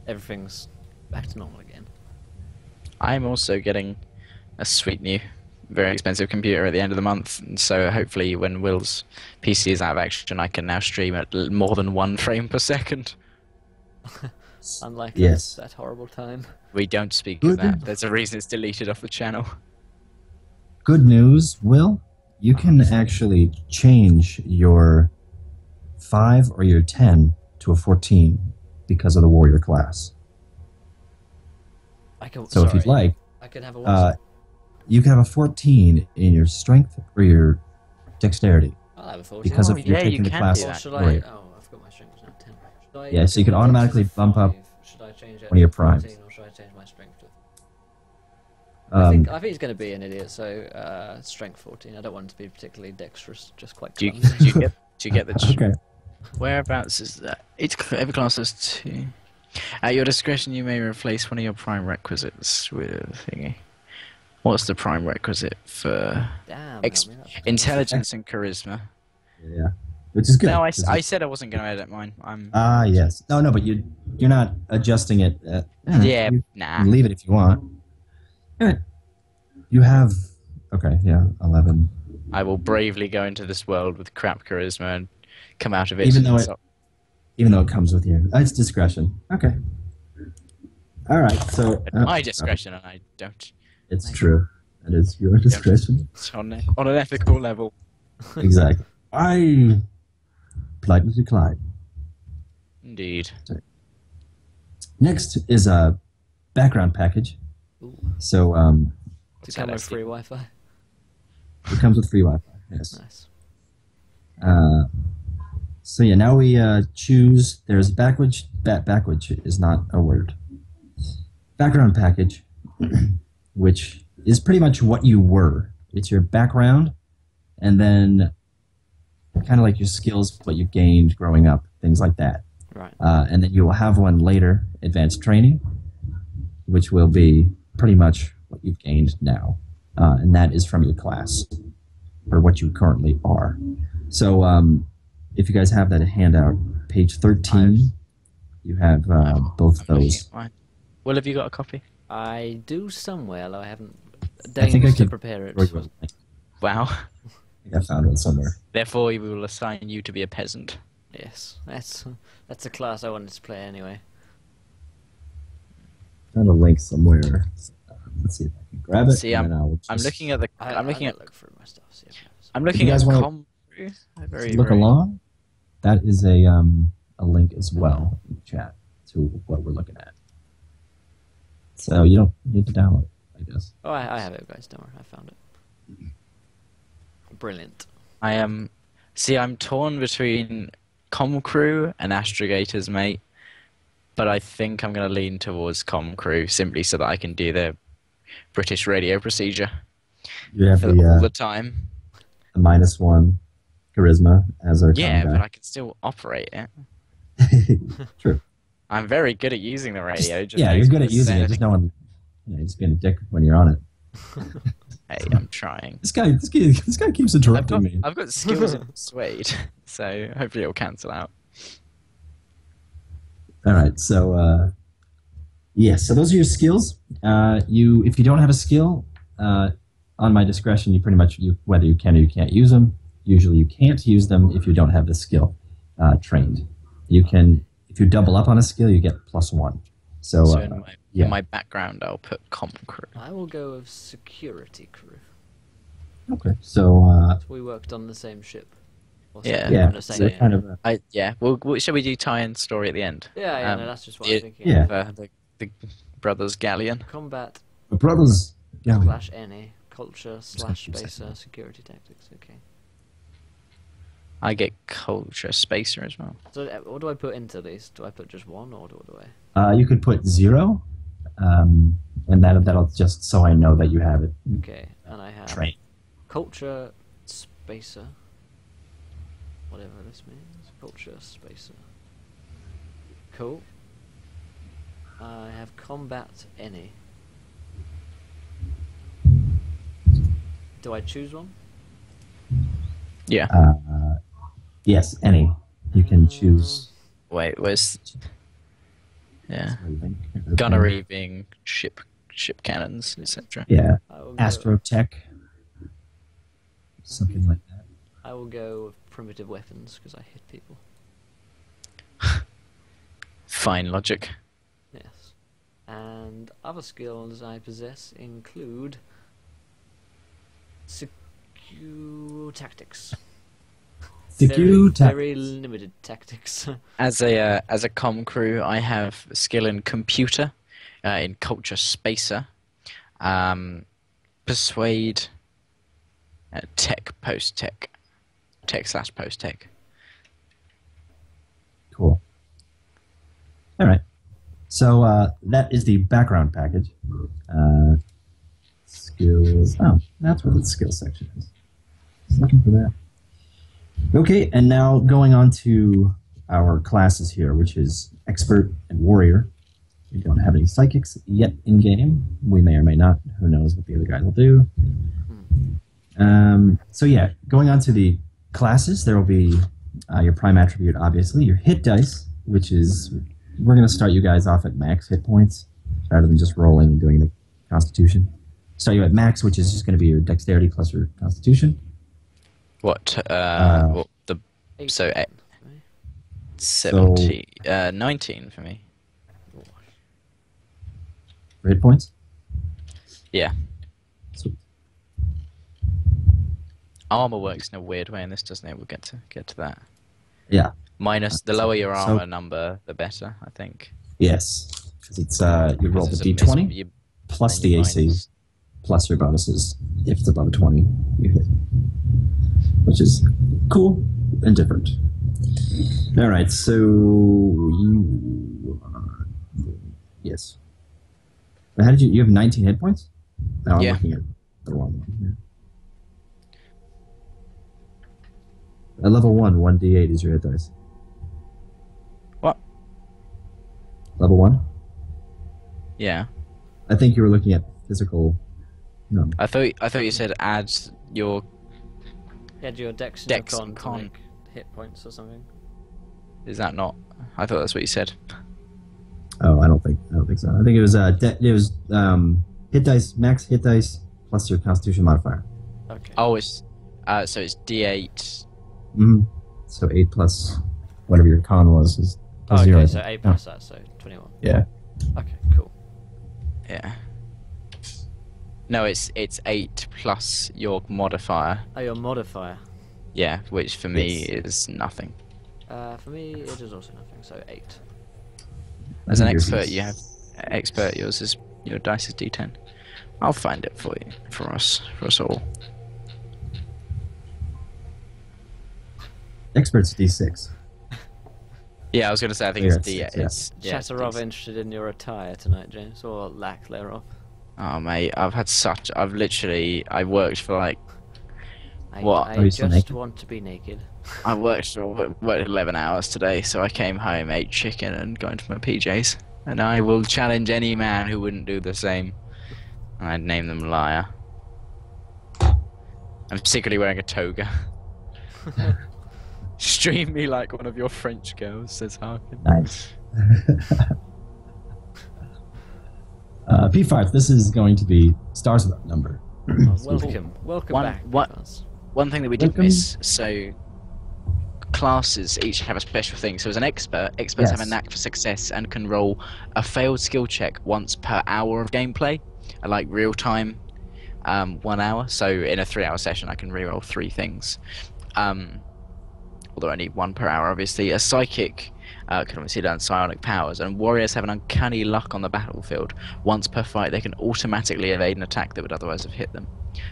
Everything's back to normal again. I'm also getting a sweet new, very expensive computer at the end of the month, and so hopefully when Will's PC is out of action, I can now stream at more than 1 frame per second. Unlike Yes. that horrible time. We don't speak Good. of that. There's a reason it's deleted off the channel. Good news, Will. You can actually change your 5 or your 10 to a 14 because of the warrior class. I can. So if you'd like, I can have a uh, you can have a 14 in your strength or your dexterity I'll have a 14. because of Oh, you're yeah, you taking the can class. do Or that. should I? warrior. Oh, I've got my strength now 10. Should I Yeah, so you can go automatically to bump up 5? Should I change it one of your to primes. 14, or should I change my strength to? I think Um, he's going to be an idiot. So strength 14. I don't want him to be particularly dexterous. Just quite Do you, clumsy. do you get the... okay. Whereabouts is that? Every class has 2. At your discretion, you may replace one of your prime requisites with a thingy. What's the prime requisite for Damn. Ex- help me out. intelligence and charisma? Yeah. Which is good. No, I 'cause said I wasn't going to edit mine. yes. No, but you're not adjusting it. Yeah, You nah. can leave it if you want. Alright. You have... Okay, yeah, 11. I will bravely go into this world with crap charisma and come out of it. Even though it comes with you. It's discretion. Okay. Alright, so... at my discretion, and I don't. It's true. It is your discretion. It's on an ethical level. Exactly. I politely decline. Indeed. Next is a background package. Ooh, So to What's come that, with SD? free Wi-Fi. it comes with free Wi-Fi. Yes. Nice. So yeah, now we choose. There's backwards. Backwards is not a word. Background package, which is pretty much what you were. It's your background, and then kind of like your skills, what you gained growing up, things like that. Right. And then you will have one later, advanced training, which will be pretty much what you've gained now, and that is from your class or what you currently are. So if you guys have that handout, page 13, you have both I'm looking those. at mine. Will, have you got a copy? I do somewhere, though I haven't I think I deigned to can- prepare it. I Wow. think I found one somewhere. Therefore, we will assign you to be a peasant. Yes, that's a class I wanted to play anyway. Found a link somewhere. Let's see if I can grab it. See, and then I'll I'm just looking at the. I'm looking I'll at. look through my stuff. See if there's- I'm looking you at guys wanna com. Very, look very- along. That is a link as well in the chat to what we're looking at. So you don't need to download it, I guess. Oh, I have it, guys. Don't worry, I found it. Brilliant. I am. See, I'm torn between Com Crew and Astrogator's Mate, but I think I'm going to lean towards Com Crew simply so that I can do the British radio procedure You have all the time. the -1 charisma as our Yeah, town but guy. I can still operate it. True. I'm very good at using the radio. Just Yeah, makes you're me good at using it. say Just no one, just being a dick when you're on it. Hey, I'm trying. This guy keeps interrupting me. I've got skills in Persuade, so hopefully it'll cancel out. All right, so yes, so those are your skills. If you don't have a skill, on my discretion, you pretty much whether you can or you can't use them. Usually, you can't use them if you don't have the skill trained. You can, if you double up on a skill, you get +1. So, So in my background, I'll put Com Crew. I will go with security crew. okay, so We worked on the same ship. Or Yeah. something, yeah, on the so same kind of. Well, shall we do tie-in story at the end? Yeah, Um, no, that's just what I'm thinking. yeah. Of, the brothers Galleon. Combat brothers. Yeah, / any culture / keep saying spacer that. security tactics. Okay. I get Culture Spacer as well. So what do I put into these? Do I put just one or what do I? You could put 0, and that'll just so I know that you have it Okay, and I have trained. culture spacer. Whatever this means. Culture spacer. Cool. I have combat any. Do I choose one? Yeah. Yes, any. You can choose. Wait, where's... Yeah. everything. Gunnery being ship cannons, etc. Yeah, I will go, Astrotech. Something like that. I will go with primitive weapons because I hit people. Fine logic. Yes. And other skills I possess include secure tactics. Secure Very tactics. limited tactics. As a com crew, I have skill in computer, in culture spacer, persuade, tech post tech, tech / post tech. Cool. All right. So that is the background package. Skills. Oh, that's where the skill section is. Just looking for that. Okay, and now going on to our classes here, which is expert and warrior. We don't have any psychics yet in game. We may or may not. Who knows what the other guys will do. So yeah, going on to the classes, there will be your prime attribute, obviously, your hit dice, which is, we're going to start you guys off at max hit points, rather than just rolling and doing the constitution. Start you at max, which is just going to be your dexterity plus your constitution. What? What the 18 so, for me. 70, 19 for me. For hit points? Yeah. Sweet. Armor works in a weird way in this, doesn't it? We'll get to that. Yeah. Minus the lower your So- armor number, the better, I think. Yes. Because it's, you roll the Because it's a d20 you- plus and the you AC minus- plus your bonuses. If it's above a 20, you hit. Which is cool and different. All right, so you... yes. How did you have 19 hit points? No, I'm Yeah. looking at the wrong one. Yeah. At level 1, 1d8 is your hit dice. What? Level 1? Yeah. I think you were looking at physical... No. I thought you said add your... You had your dex and Dex your and con to con. make hit points or something. Is that not? I thought that's what you said. Oh, I don't think so. I think it was hit dice, max hit dice plus your constitution modifier. Okay. Oh, it's so it's D8. Mm-hmm. So 8 plus whatever your con was is Oh, 0. okay, so 8 plus that, so 21. Yeah. Okay, cool. Yeah. No, it's 8 plus your modifier. Oh, your modifier. Yeah, which for me Yes. is nothing. For me, it is also nothing, so 8. As an I think yours expert, is- you have expert. Yours is your dice is D10. I'll find it for you, for us all. Expert's D6. Yeah, I was going to say, I think We're it's at D. 6, yeah. It's, yeah, it's Chatterov D. interested in your attire tonight, James, or lack thereof? Oh, mate, I worked for like, I, What? I Are you still just naked? want to be naked. I worked 11 hours today, so I came home, ate chicken, and got into my PJs. And I will challenge any man who wouldn't do the same. I'd name them liar. I'm secretly wearing a toga. Stream me like one of your French girls, says Harkin. Nice. P5, this is going to be stars without number. Welcome One- back. what- Piffers. One thing that we did Welcome. miss, so classes each have a special thing. So as an expert, experts have a Yes. knack for success and can roll a failed skill check once per hour of gameplay, like real time, 1 hour. So in a 3-hour session, I can reroll 3 things. Although only 1 per hour, obviously. A psychic can obviously learn psionic powers, and warriors have an uncanny luck on the battlefield. Once per fight, they can automatically evade an attack that would otherwise have hit them.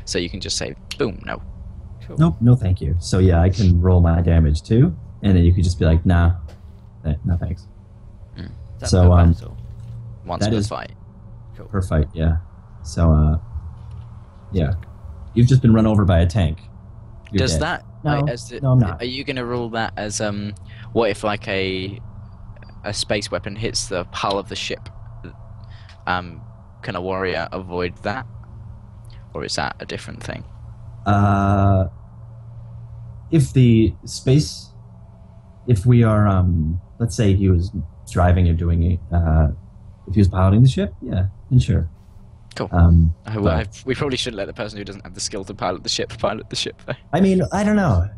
So you can just say, boom, no. Cool. Nope, no thank you. So yeah, I can roll my damage too, and then you could just be like, nah, no thanks. Is that So, per battle? Once That per is- fight. Cool. Per fight, yeah. So, yeah. You've just been run over by a tank. You're Does dead. that No, no, I'm not. Are you going to rule that as what if like a space weapon hits the hull of the ship? Can a warrior avoid that, or is that a different thing? If the space, if we are, let's say he was driving or doing it, if he was piloting the ship, yeah, then sure. Cool. But- We probably shouldn't let the person who doesn't have the skill to pilot the ship though. I mean, I don't know.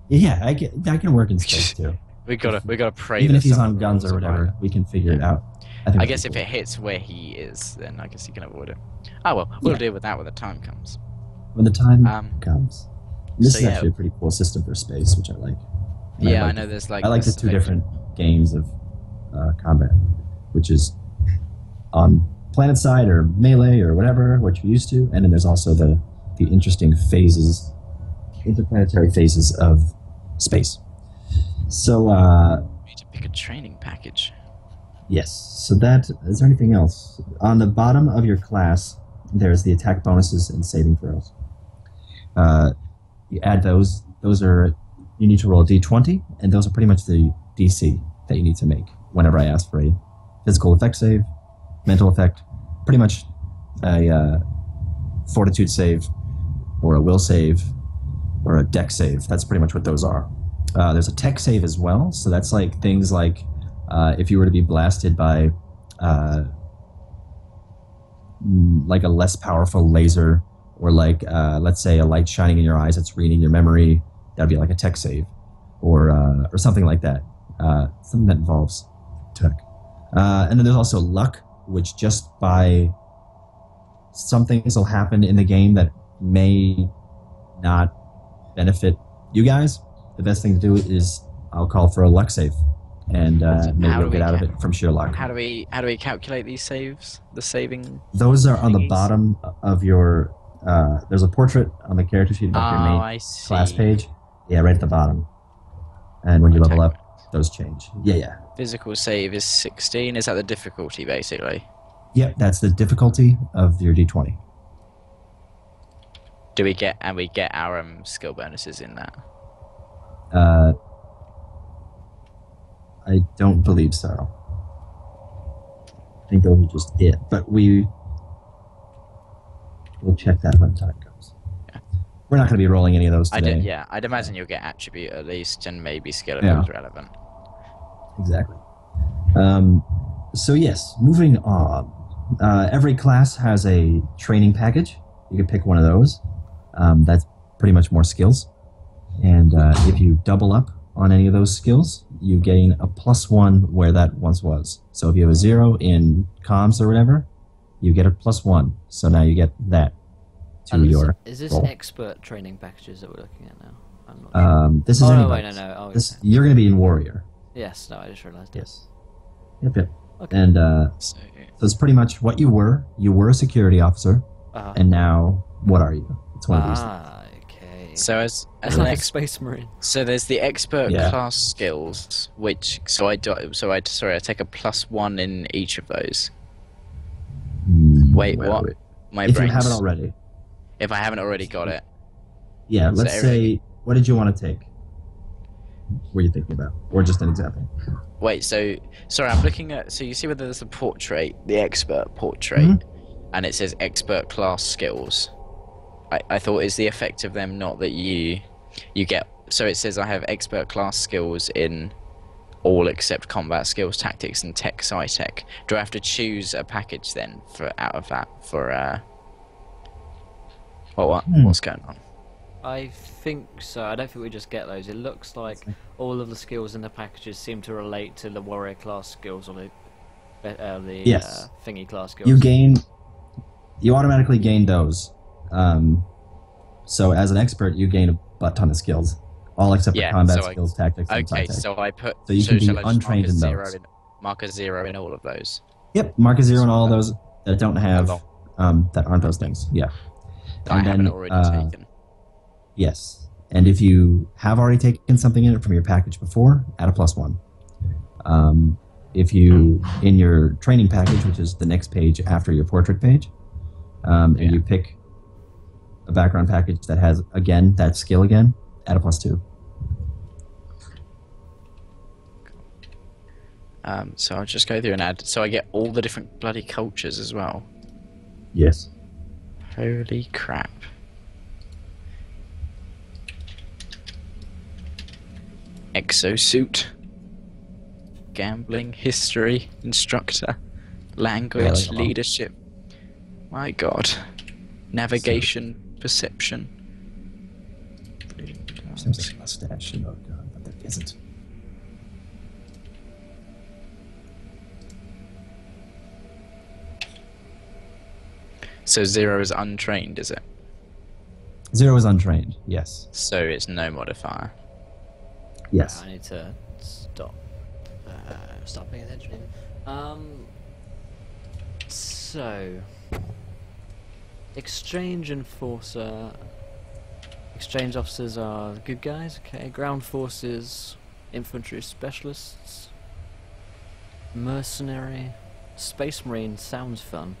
Yeah, I can work in space too. We gotta pray. Even that if he's someone on guns rolls or a whatever, pilot. we can figure it out. I think guess that'd if be it hits where he is, then I guess he can avoid it. Oh well, we'll Yeah. deal with that when the time comes. cool. When the time comes. This so is yeah. actually a pretty cool system for space, which I like. And Yeah, I like know the- there's like. I like the this two effect- different games of combat, which is on planet side or melee or whatever, what you're used to, and then there's also the interesting phases, interplanetary phases of space. So We need to pick a training package. yes, so that is there anything else on the bottom of your class? There's the attack bonuses and saving throws. You add those. Those are you need to roll a d20, and those are pretty much the DC that you need to make whenever I ask for a physical effect save, mental effect, pretty much a fortitude save, or a will save, or a deck save. That's pretty much what those are. There's a tech save as well, so that's like things like if you were to be blasted by like a less powerful laser, or like let's say a light shining in your eyes that's reading your memory, that'd be like a tech save, or something like that. Something that involves tech. And then there's also luck, which just by some things will happen in the game that may not benefit you guys. The best thing to do is I'll call for a luck save, and maybe How do you'll get we out of count? it from sheer luck. How do we calculate these saves? The saving. Those are on the thingies? bottom of your. There's a portrait on the character sheet of your Oh, main I see. class page. Yeah, right at the bottom. And when you level Attack up, those change. Yeah. Physical save is 16. Is that the difficulty basically? Yep, that's the difficulty of your d20. Do we get our skill bonuses in that? I don't believe so. I think those are just it. But we'll check that when time comes. Yeah. We're not going to be rolling any of those today. I'd imagine you'll get attribute at least, and maybe skill if Yeah. it was relevant. Exactly. So yes, moving on. Every class has a training package. You can pick one of those. That's pretty much more skills. And if you double up on any of those skills, you gain a +1 where that once was. So if you have a 0 in comms or whatever, you get a +1. So now you get that to And your is this roll. expert training packages that we're looking at now? I'm not sure. This is Oh, no, wait, anybody's. no. Oh, This, okay. you're going to be in warrior. Yes, no, I just realised. Yes. Yep. Okay. And So so it's pretty much what you were. You were a security officer, Uh-huh. and now what are you? It's one of these. Ah, okay. So as an like a expert, space marine. so there's the expert Yeah. class skills, which I take a +1 in each of those. Wait, what? My If you brain's haven't already. if I haven't already got it. Yeah, So let's say, what did you want to take? What were you thinking about? Or just an example? Wait, so sorry, I'm looking at. So you see whether there's a portrait, the expert portrait, and it says expert class skills. I thought is the effect of them not that you get. So it says I have expert class skills in all except combat skills, tactics, and tech sci-tech. Do I have to choose a package then for out of that for what's going on? I think so. I don't think we just get those. It looks like all of the skills in the packages seem to relate to the warrior class skills or the Yes. thingy class skills. You automatically gain those. So as an expert, you gain a butt ton of skills, all except for combat skills, tactics, and Okay, sci-tech. so I put. So you can be shall I just untrained in those. Mark a 0 in all of those. Yep, mark a 0 on all of those that don't have that aren't those things. Yeah. That I haven't already taken. Yes, and if you have already taken something in it from your package before, add a +1. If you in your training package, which is the next page after your portrait page, and you pick a background package that has again that skill again, add a +2. So I'll just go through and add. So I get all the different bloody cultures as well. Yes. Holy crap. Exosuit. Gambling, history, instructor, language, Really? leadership. My god. Navigation, perception. Seems like a mustache. Oh god, but there isn't. So 0 is untrained, is it? 0 is untrained. Yes. So it's no modifier. Yes. I need to stop paying attention. So exchange enforcer. Exchange officers are the good guys. Okay, ground forces, infantry specialists, mercenary, space marine sounds fun.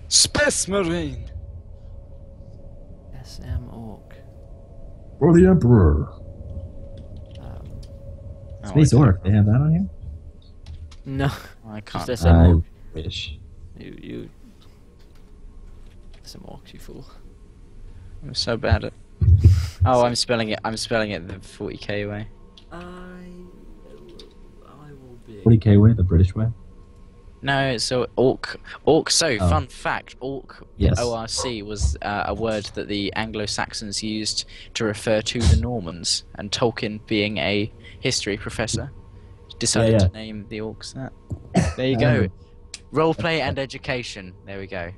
Space Marine! SM Orc. For the Emperor. Space Orc. They have that on here? No, I can't. just SM Orc. Wish. You SM Orc, you fool. I'm so bad at. Oh, I'm spelling it the 40k way. I will be. 40k way, the British way? No, so orc. So fun fact: orc. Yes. ORC was a word that the Anglo-Saxons used to refer to the Normans, and Tolkien, being a history professor, decided to name the orcs that. There you go. Roleplay and education. There we go.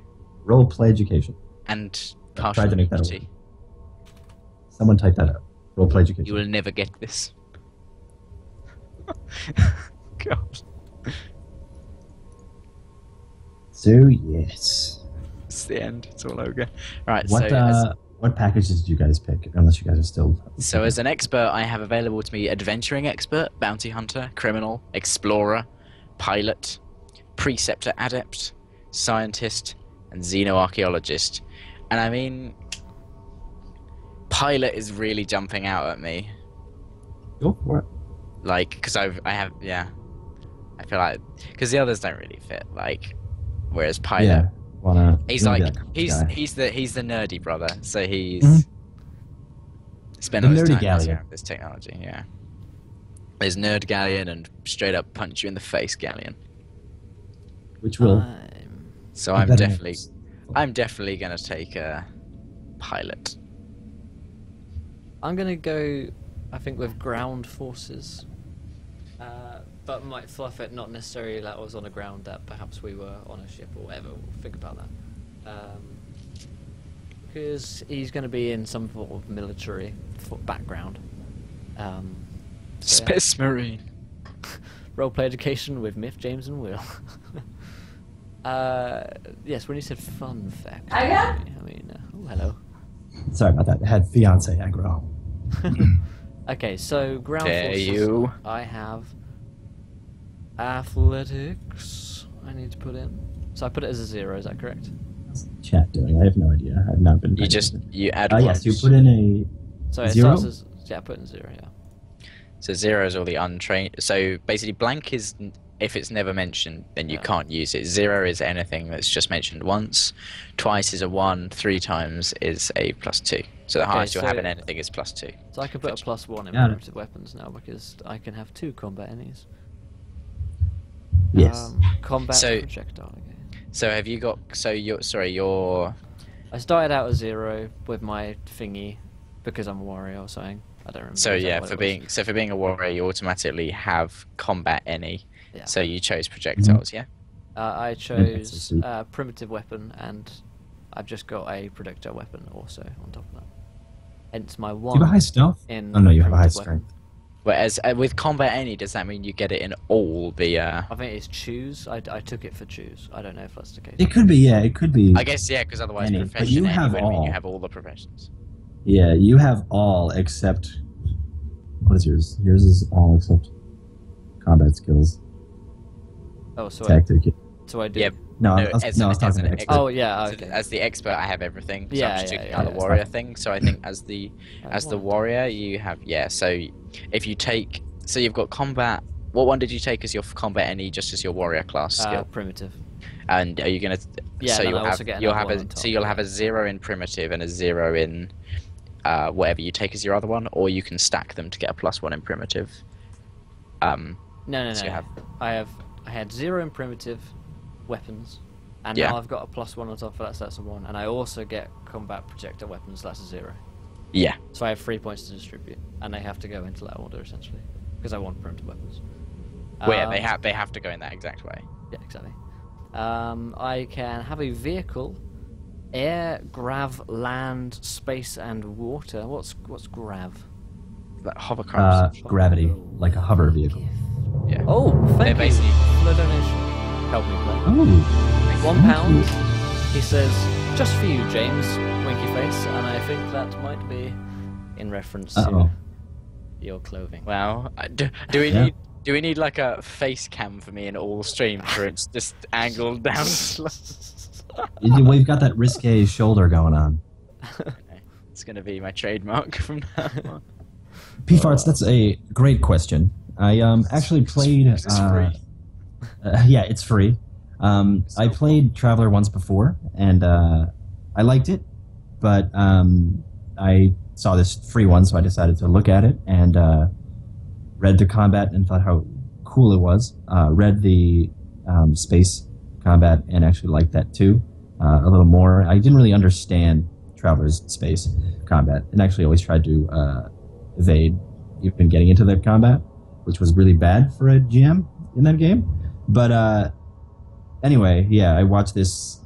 Roleplay education. And Tried partial to make that nudity. Someone type that out. Roleplay education. You will never get this. God. So yes. It's the end. It's all over. Right. What packages did you guys pick? Unless you guys are still. So as an expert, I have available to me adventuring expert, bounty hunter, criminal, explorer, pilot, preceptor adept, scientist, and xenoarchaeologist. And I mean, pilot is really jumping out at me. Go for it. Like, because I feel like because the others don't really fit. Like, whereas pilot. Yeah. He's the nerdy brother, so he's spent The all his nerdy time messing galleon. around with this technology. Yeah, there's nerd galleon and straight up punch you in the face galleon. Which will. So I'm definitely gonna take a pilot. I'm gonna go, I think, with ground forces, but might fluff it. Not necessarily that was on the ground. That perhaps we were on a ship or whatever. We'll think about that. Because he's gonna be in some sort of military background. Space Marine. Roleplay education with Myth, James, and Will. Yes, when you said fun fact. I mean, oh hello. Sorry about that. I had fiance aggro. Okay, so ground Dare forces. you. I have athletics. I need to put in. So I put it as a 0. Is that correct? What's the chat doing? I have no idea. I've not been. You add Yes, you ones. put in a So it 0? starts as I put in 0. Yeah. So 0 is all the untrained. So basically, blank is if it's never mentioned, then you can't use it. 0 is anything that's just mentioned once. Twice is a 1. 3 times is a +2. So the highest you'll have in anything is +2. So I can put a +1 in Got it. primitive weapons now because I can have 2 combat enemies. yes. Combat So- projectile. Okay. So have you got? So your I started out at 0 with my thingy because I'm a warrior or something. I don't remember. So exactly yeah, what for it was. being a warrior, you automatically have combat any. Yeah. So you chose projectiles, yeah. I so chose sweet. primitive weapon, and I've just got a projectile weapon also on top of that. Hence my Do you one. have a high stealth? in Oh no, you have a high primitive weapon. strength. Whereas with combat any, does that mean you get it in all the? I think it's choose. I took it for choose. I don't know if that's the case. It could be, yeah, it could be. I guess yeah, because otherwise Any, but profession you any have would mean you all. have all the professions. Yeah, you have all except. What is yours? Yours is all except combat skills, Oh, so tactic. I do. Yeah. No, No, I was as talking an about expert. expert. Oh yeah. So Okay. as the expert, I have everything. So Yeah, I'm just yeah, taking yeah, out the yeah. warrior thing. So I think as the One. warrior, you have So if you take, so you've got combat. What one did you take as your combat any, just as your warrior class skill? Primitive. And are you gonna? Yeah, so and you'll I have also get you'll another have one on so top, you'll have yeah. a 0 in primitive and a 0 in whatever you take as your other one, or you can stack them to get a +1 in primitive. No. So you have- I had 0 in primitive weapons, and Yeah. now I've got a +1 on top of that, so that's a 1. And I also get combat projectile weapons, that's a 0. Yeah. So I have 3 points to distribute, and they have to go into that order essentially, because I want primitive weapons. Well, yeah, Um, they have to go in that exact way. Yeah, exactly. I can have a vehicle, air, grav, land, space, and water. What's grav? Like hovercrafts. Gravity, like a hover vehicle. Yeah. Oh, They're thank you basically- for the donation. Help me play. Oh, £1. He says, "Just for you, James." Winky face, and I think that might be in reference to Uh-oh. your clothing. Wow. Do we Yeah. need? Do we need like a face cam for me in all streams where it's just angled down? Well, you've got that risque shoulder going on. It's gonna be my trademark from now on. P-Farts, that's a great question. I actually played. Is this free? Yeah, it's free. I played Traveler once before, and I liked it, but I saw this free one, so I decided to look at it and read the combat and thought how cool it was. Read the space combat and actually liked that too a little more. I didn't really understand Traveler's space combat, and actually always tried to evade even getting into that combat, which was really bad for a GM in that game. But anyway, yeah, I watched this,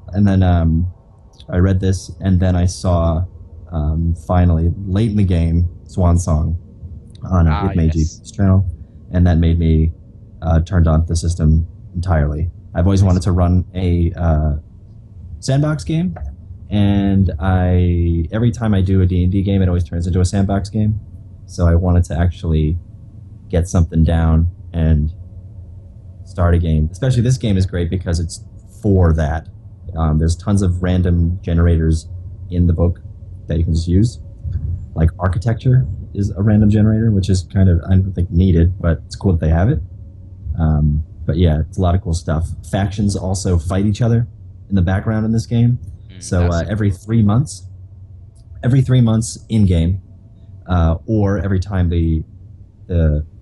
and then I read this, and then I saw finally late in the game Swan Song on with Meiji channel, and that made me turned on the system entirely. I've always wanted to run a sandbox game, and every time I do a D&D game, it always turns into a sandbox game. So I wanted to actually get something down and start a game. Especially this game is great because it's for that. There's tons of random generators in the book that you can just use. Like architecture is a random generator, which is kind of, I don't think needed, but it's cool that they have it. But yeah, it's a lot of cool stuff. Factions also fight each other in the background in this game. So every 3 months in game, or every time the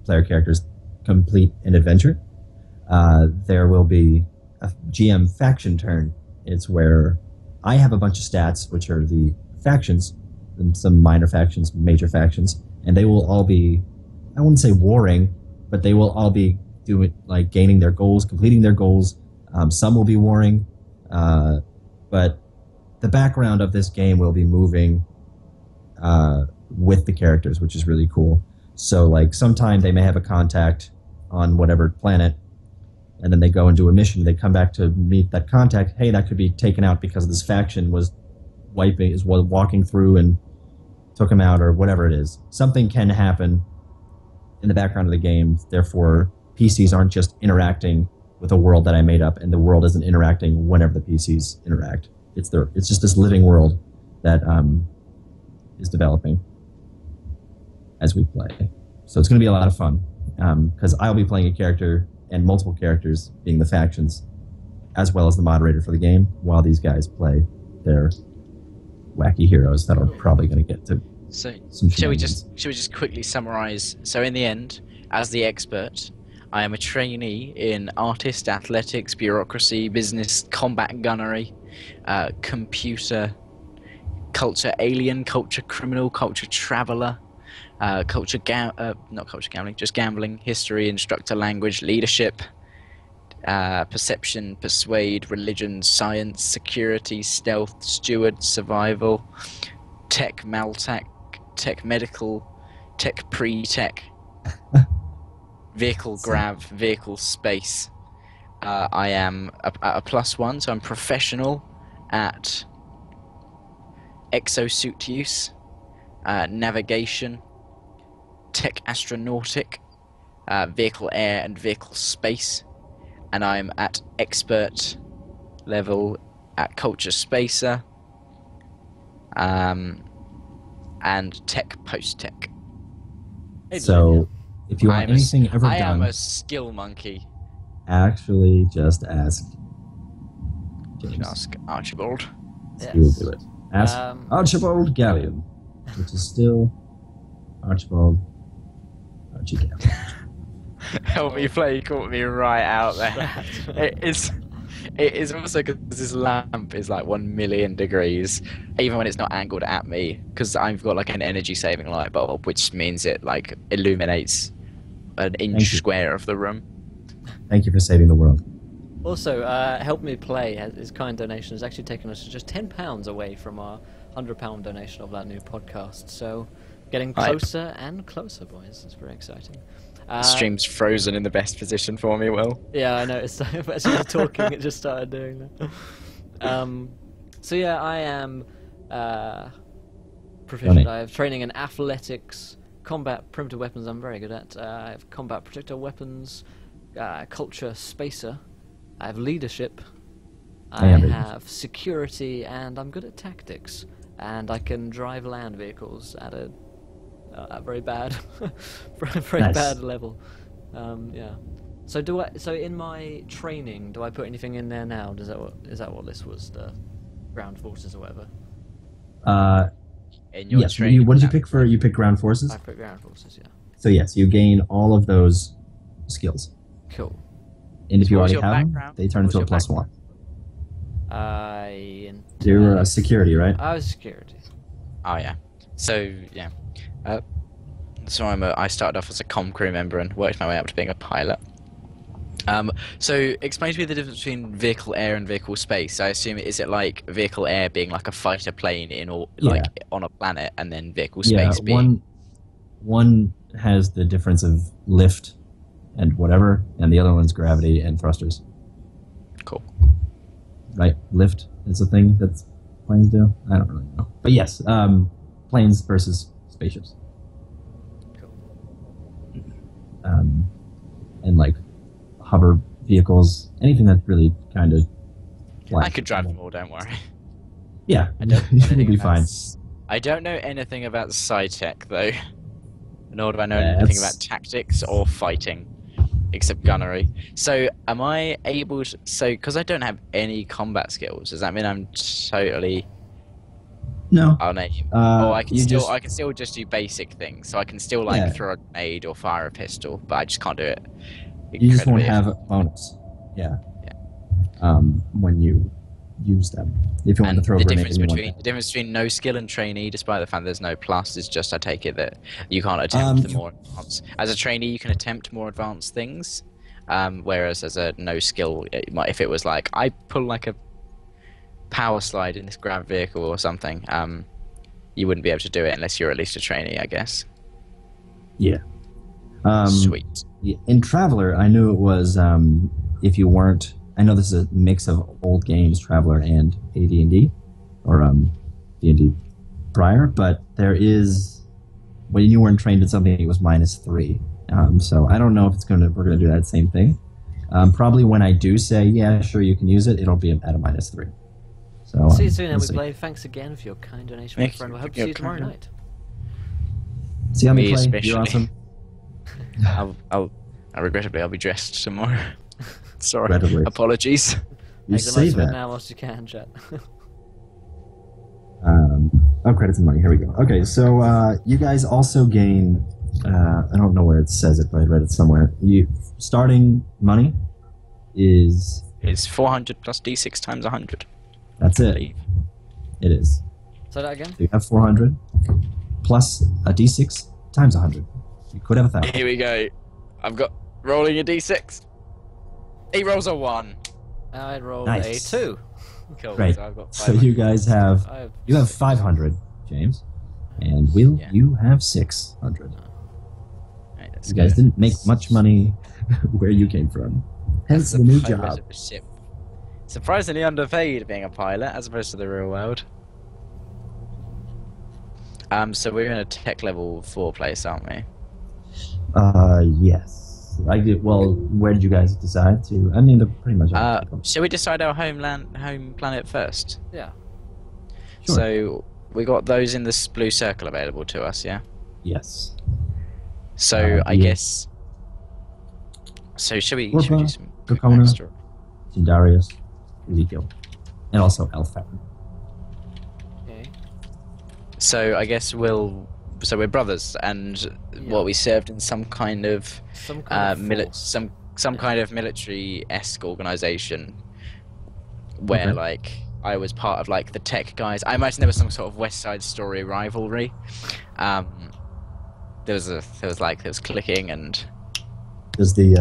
player characters complete an adventure, there will be a GM faction turn. It's where I have a bunch of stats, which are the factions, and some minor factions, major factions, and they will all be, I wouldn't say warring, but they will all be doing like gaining their goals, completing their goals. Some will be warring, but the background of this game will be moving with the characters, which is really cool. So like sometime they may have a contact on whatever planet, and then they go and do a mission. They come back to meet that contact. Hey, that could be taken out because this faction was walking through and took him out or whatever it is. Something can happen in the background of the game. Therefore, PCs aren't just interacting with a world that I made up, and the world isn't interacting whenever the PCs interact. It's just this living world that is developing as we play. So it's going to be a lot of fun because I'll be playing a character and multiple characters being the factions, as well as the moderator for the game, while these guys play their wacky heroes that are probably going to get to some shall we shenanigans. just quickly summarize? So in the end, as the expert, I am a trainee in artist, athletics, bureaucracy, business, combat gunnery, computer, culture, alien, culture, criminal, culture, traveler, not culture gambling, just gambling, history, instructor, language, leadership, perception, persuade, religion, science, security, stealth, steward, survival, tech, maltech, tech medical, tech pre-tech, vehicle grav, vehicle space. I am a +1, so I'm professional at exosuit use, navigation, tech astronautic, vehicle air and vehicle space, and I'm at expert level at culture spacer, and tech post-tech. So, if you want anything ever I done, am a skill monkey. actually just ask You can James. ask Archibald. He will do it. Ask Um, Archibald Gallion, which is still Archibald Archie Gallion. Help me play, caught me right out there. It is also because this lamp is like 1,000,000 degrees, even when it's not angled at me, because I've got like an energy saving light bulb, which means it like illuminates an inch square of the room. Thank you for saving the world. Also, Help Me Play, his kind donation has actually taken us just £10 away from our £100 donation of that new podcast. So, getting closer and closer, boys. It's very exciting. Stream's frozen in the best position for me, Will. Yeah, I noticed. As you were talking, it just started doing that. So yeah, I am proficient. Funny. I have training in athletics, combat, primitive weapons. I'm very good at. I have combat projectile weapons, culture, spacer. I have leadership. I have security, and I'm good at tactics. And I can drive land vehicles at a very bad, very Nice. bad level. Yeah. So So in my training, do I put anything in there now? Is that what this was? The ground forces or whatever. In your Yes. training, What did you pick for? You picked ground forces. I put ground forces. Yeah. So yes, you gain all of those skills, Cool. and if you What was already your have them, background? they turn What into was a your +1. You're security, right? I was security. Oh yeah. So yeah. So I started off as a comm crew member and worked my way up to being a pilot. So explain to me the difference between vehicle air and vehicle space. I assume is it like vehicle air being like a fighter plane on a planet, and then vehicle space being one has the difference of lift and whatever, and the other one's gravity and thrusters. cool. Right? Lift is a thing that planes do. I don't really know, but yes, planes versus spaceships. And like hover vehicles, anything that really kind of. I could drive them all. Don't worry. Yeah, I don't know you'll anything be about fine. I don't know anything about sci-tech though. Nor do I know anything about tactics or fighting, except gunnery. So am I able to? So because I don't have any combat skills, does that mean I'm totally? No. Oh no. I can still just do basic things. So I can still like throw a grenade or fire a pistol, but I just can't do it. You just won't incredibly have a bonus. Yeah. When you use them, if you want to throw a grenade, the difference between no skill and trainee, despite the fact there's no plus, is just I take it that you can't attempt the more advanced. As a trainee, you can attempt more advanced things, whereas as a no skill, if it was like I pull like a power slide in this grav vehicle or something, you wouldn't be able to do it unless you're at least a trainee, I guess. Yeah. Sweet. In Traveler, I knew it was if you weren't. I know this is a mix of old games, Traveler and AD&D, or D&D prior, but there is when you weren't trained in something, it was -3. So I don't know if we're gonna do that same thing. Probably when I do say yeah, sure, you can use it, it'll be at a -3. So See you soon, and we'll we play. Thanks again for your kind donation, my Thank friend. you. We hope to see you tomorrow night. see how Me me play. especially. You're awesome. Regrettably, I'll be dressed tomorrow. Sorry. Regrettably. Apologies. You Make the say most of it that. now whilst you can, chat. Credits and money. Here we go. Okay, so you guys also gain. I don't know where it says it, but I read it somewhere. You starting money is It's 400 plus D6 times 100. that's I it. believe. It is. Say that again. So you have 400 plus a D6 times 100. You could have 1,000. Here we go. I've got rolling a D6. He rolls a 1. I rolled Nice. a 2. Cool. Great. So I've got So you guys have I have you have 500, James, and Will, Yeah. you have 600. Right, let's You guys go. didn't make much money where you came from. Hence As the new a pilot job. of a ship. Surprisingly underpaid being a pilot as opposed to the real world. So we're in a tech level 4 place, aren't we? Yes. I did. Well, where did you guys decide to? I mean, they're pretty much. Shall we decide our home planet first? Yeah. Sure. So we got those in this blue circle available to us, yeah. Yes. So I yeah. guess. So should we do Orpha, some quick Dracona. backstory? Darius, Ezekiel, and also Elfan. Okay. So I guess so we're brothers, and Yeah. what we served in some kind of Some kind of force. some kind of military-esque organization where Okay. like I was part of like the tech guys. I imagine there was some sort of West Side Story rivalry. There was clicking and There's the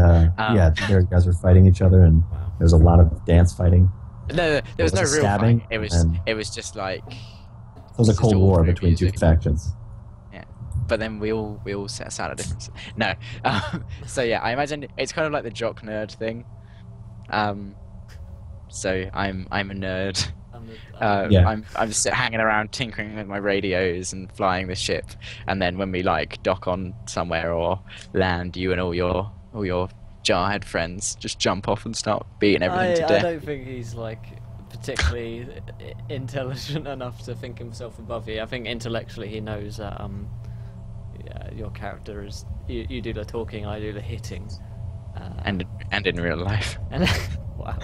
there you guys were fighting each other, and Wow. there's a lot of dance fighting. there was no was a real stabbing, fight. and- It was just like. It was a This is cold all war through between two music. factions. But then we all set aside our differences. No, so yeah, I imagine it's kind of like the jock nerd thing. So I'm a nerd. Yeah. I'm just hanging around tinkering with my radios and flying the ship, and then when we like dock on somewhere or land, you and all your jarhead friends just jump off and start beating everything to I death. don't think he's like particularly intelligent enough to think himself above you. I think intellectually he knows that yeah, your character is you do the talking, I do the hitting. And in real life. And wow.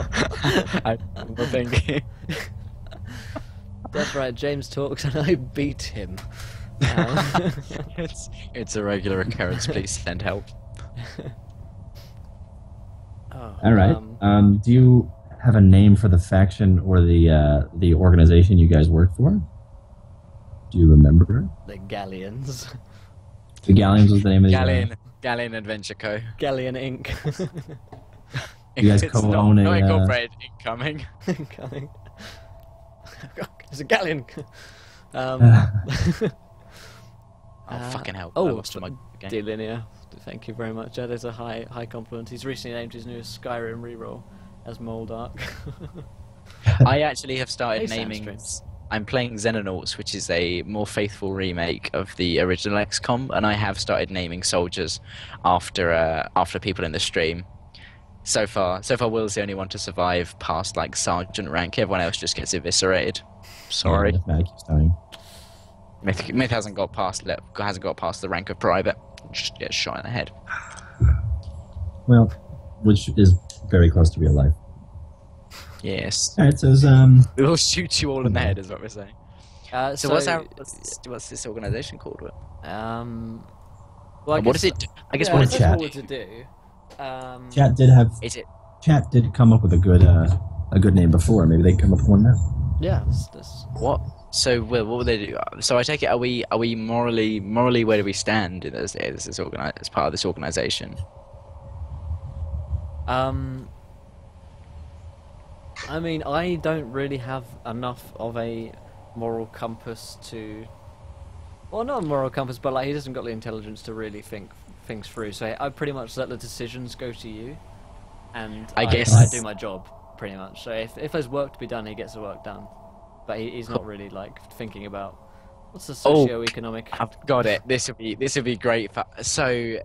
Well, thank you. That's right, James talks and I beat him. It's a regular occurrence. Please send help. Oh, All right. Do you have a name for the faction or the organization you guys work for? Do you remember? the Galleons. The Galleons was the name of the Galleon Adventure Co. Galleon Inc. You guys It's co-own not a, incorporated incoming. Galleon. It's a Galleon. Oh fucking hell! oh, I lost my game. D-Linear, thank you very much. That is a high compliment. He's recently named his newest Skyrim reroll as Moldark. I actually have started Hey, naming. Sandstream. I'm playing Xenonauts, which is a more faithful remake of the original XCOM, and I have started naming soldiers after people in the stream. So far, Will's the only one to survive past like sergeant rank. Everyone else just gets eviscerated. Sorry, I keep dying. Myth hasn't got past the rank of private. Just gets shot in the head. Well, which is very close to real life. Yes, All right, so we will shoot you all in the head, is what we're saying. So what's this organization called? Will? well, I What guess- does it do? I guess yeah, what I is guess chat? what we're to do. chat did have Is it? chat did come up with a good name before. Maybe they come up with one now. Yeah, that's What? So, Will, what would they do? So, I take it, are we morally, where do we stand as part of this organization? I mean, I don't really have enough of a moral compass to... Well, not a moral compass, but like he doesn't got the intelligence to really think things through. So I pretty much let the decisions go to you, and I guess- I do my job pretty much. So if there's work to be done, he gets the work done. but he's not really like thinking about what's the Oh. socio-economic. I've got it. This would be great. So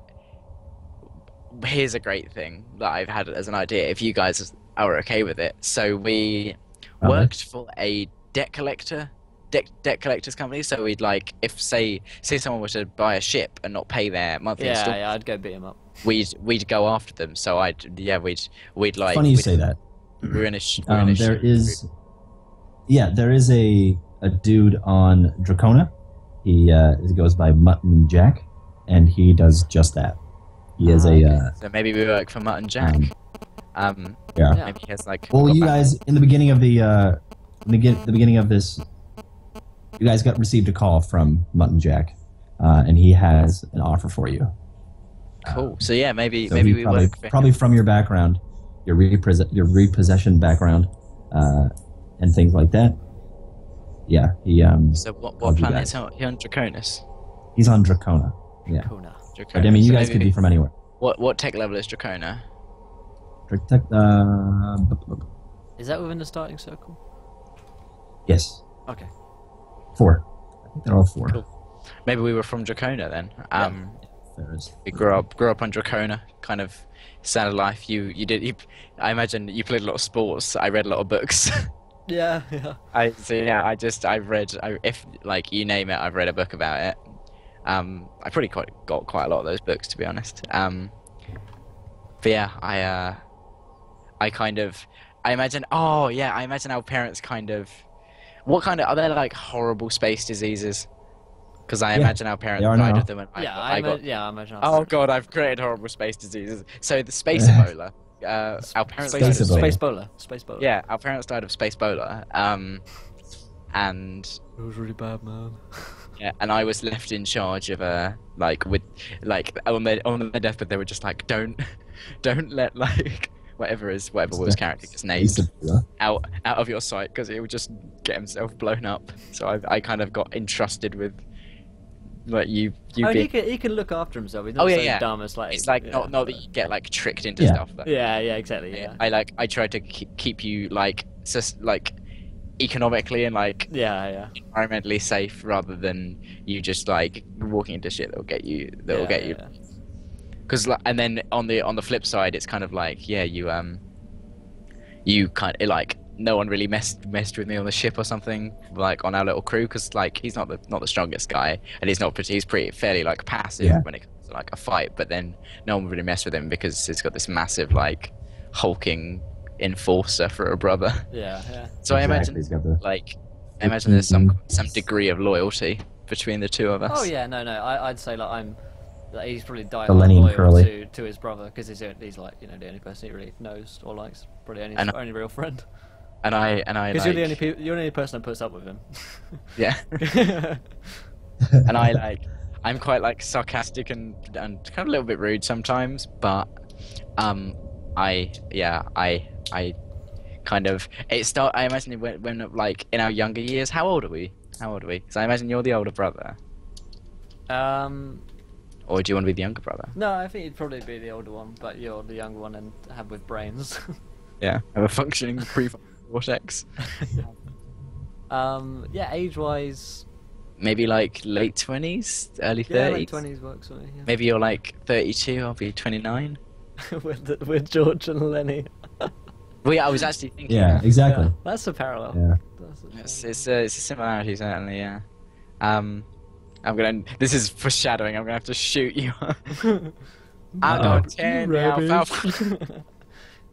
here's a great thing that I've had as an idea. If you guys are okay with it, so we worked for a debt collectors company. So we'd like if say someone were to buy a ship and not pay their monthly installment, Yeah, I'd go beat him up. we'd go after them. So we'd like. Funny you we'd- say that. We're in a. We're in a There ship. there is a dude on Dracona. He goes by Mutton Jack, and he does just that. He is So maybe we work for Mutton Jack. yeah. Yeah. Maybe he has like. Well, got you back- guys in the beginning of the beginning of this, you guys received a call from Mutton Jack, and he has an offer for you. Cool. So yeah, maybe So maybe he we probably, work for probably from your background, your repossession background, and things like that. Yeah, he So what called you planet guys. is he on? Draconis. He's on Dracona. Yeah, Kuna. Draconis. but I mean, you So guys could maybe- be from anywhere. What tech level is Dracona? Is that within the starting circle? Yes, Okay. 4. I think they're all 4. Cool. Maybe we were from Dracona then. There is. We grew up on Dracona, kind of standard life. I imagine you played a lot of sports. I read a lot of books. Yeah. I've read. If like you name it, I've read a book about it. I probably got quite a lot of those books, to be honest. But yeah, I imagine. Oh yeah, I imagine our parents kind of. What kind of are there like horrible space diseases? Because I Yeah, imagine our parents they are died now. of them, and I got. imagine. Oh god, I've created horrible space diseases. So the space Ebola. Our parents died of Space Ebola. Space Ebola. Yeah, our parents died of space Ebola. And It was really bad, man. yeah, and I was left in charge of on their deathbed they were just like don't let like whatever Will's character gets named out of your sight because it would just get himself blown up. So I kind of got entrusted with like you I mean, being. he can look after himself. He's not Oh, yeah, so yeah. dumb as like. It's like yeah. not that you get like tricked into Yeah. stuff. But Yeah, exactly. Yeah. I try to keep you like economically and like Yeah. environmentally safe rather than you just like walking into shit that'll get you Yeah. because and then on the flip side it's kind of like you kind of like no one really messed with me on the ship or something like on our little crew because like he's not the strongest guy and he's pretty fairly like passive Yeah. when it comes to like a fight, but then no one really messed with him because he's got this massive like hulking enforcer for a brother. Yeah. So I imagine He's got the, like I imagine there's some degree of loyalty between the two of us. Oh yeah, no. I'd say like he's probably died The Lenny and loyal Curly. to his brother because he's like the only person he really knows or likes. Probably only And- only real friend. And I Because like, you're the only person that puts up with him. yeah. And I'm quite like sarcastic and kind of a little bit rude sometimes, but I kind of I imagine when like in our younger years. How old are we? Because I imagine you're the older brother, or do you want to be the younger brother? No, I think you'd probably be the older one, but you're the younger one and have with brains. Yeah, have a functioning pre-vortex. Yeah, age-wise, Maybe like late 20s, early 30s. yeah, late 20s works for me. Yeah. Maybe you're like 32. I'll be 29. with George and Lenny. Well, yeah, I was actually thinking. yeah, exactly. Yeah, that's a parallel. Yeah. That's a It's a similarity certainly, yeah. This is foreshadowing. I'm gonna have to shoot you. I got 10 alfalfa.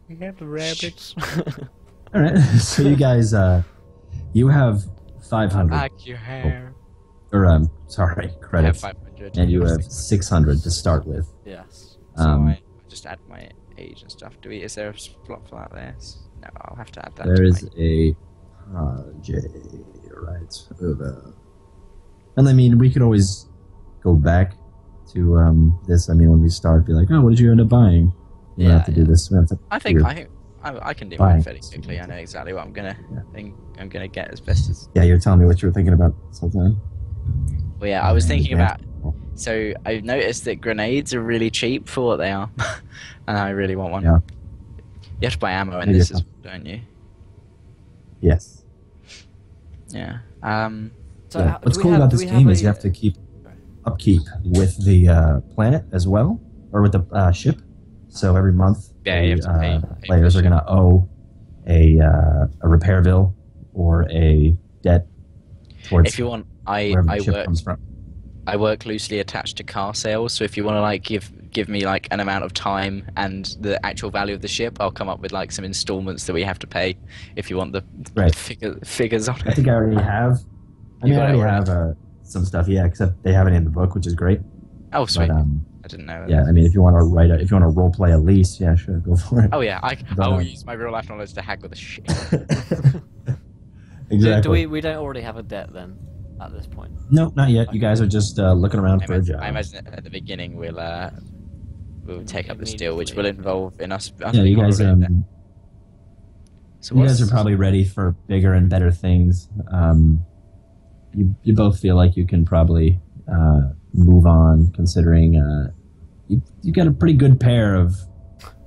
We have the rabbits. All right. So you guys, you have 500, Like your hair. or sorry, I have credits, 500. and you have 600 to start with. Yes. So Um, I just add my age and stuff. Is there a slot for that there? No, I'll have to add that. There to is my- a J right over. And I mean, we could always go back to this. I mean, when we start, be like, oh, what did you end up buying? You Yeah, have to do yeah. this. We have to I think do- I can do Buying. mine fairly quickly. I know exactly what I'm gonna get as best as. Yeah, you're telling me what you were thinking about this whole time. Well, yeah, I was thinking about. Oh, So I've noticed that grenades are really cheap for what they are, and I really want one. Yeah. You have to buy ammo in Maybe this it's as well, don't you? yes. Yeah. So Yeah. how, What's do we cool have- about do this we game have is you a- have to keep upkeep with the planet as well, or with the ship. So every month, Yeah, you have to pay players for are the going to owe a repair bill or a debt towards If you want, I wherever the I ship work comes from. I work loosely attached to car sales. So if you want to like give me like an amount of time and the actual value of the ship, I'll come up with like some installments that we have to pay. If you want the Right. figures on I it. think I already have. I You mean, I got it already already? have some stuff, yeah, except they have it in the book, which is great. Oh sweet. But I didn't know that. yeah, I mean, if you want to if you want to role play a lease, yeah, sure, go for it. Oh yeah, I But, will use my real life knowledge to haggle the shit. Exactly. Do we don't already have a debt then at this point? No, not yet. You guys are just looking around for a job. I imagine at the beginning we'll take up this deal, which will involve in us. Yeah, you guys. So You guys what's- are probably ready for bigger and better things. You both feel like you can probably move on, considering you got a pretty good pair of.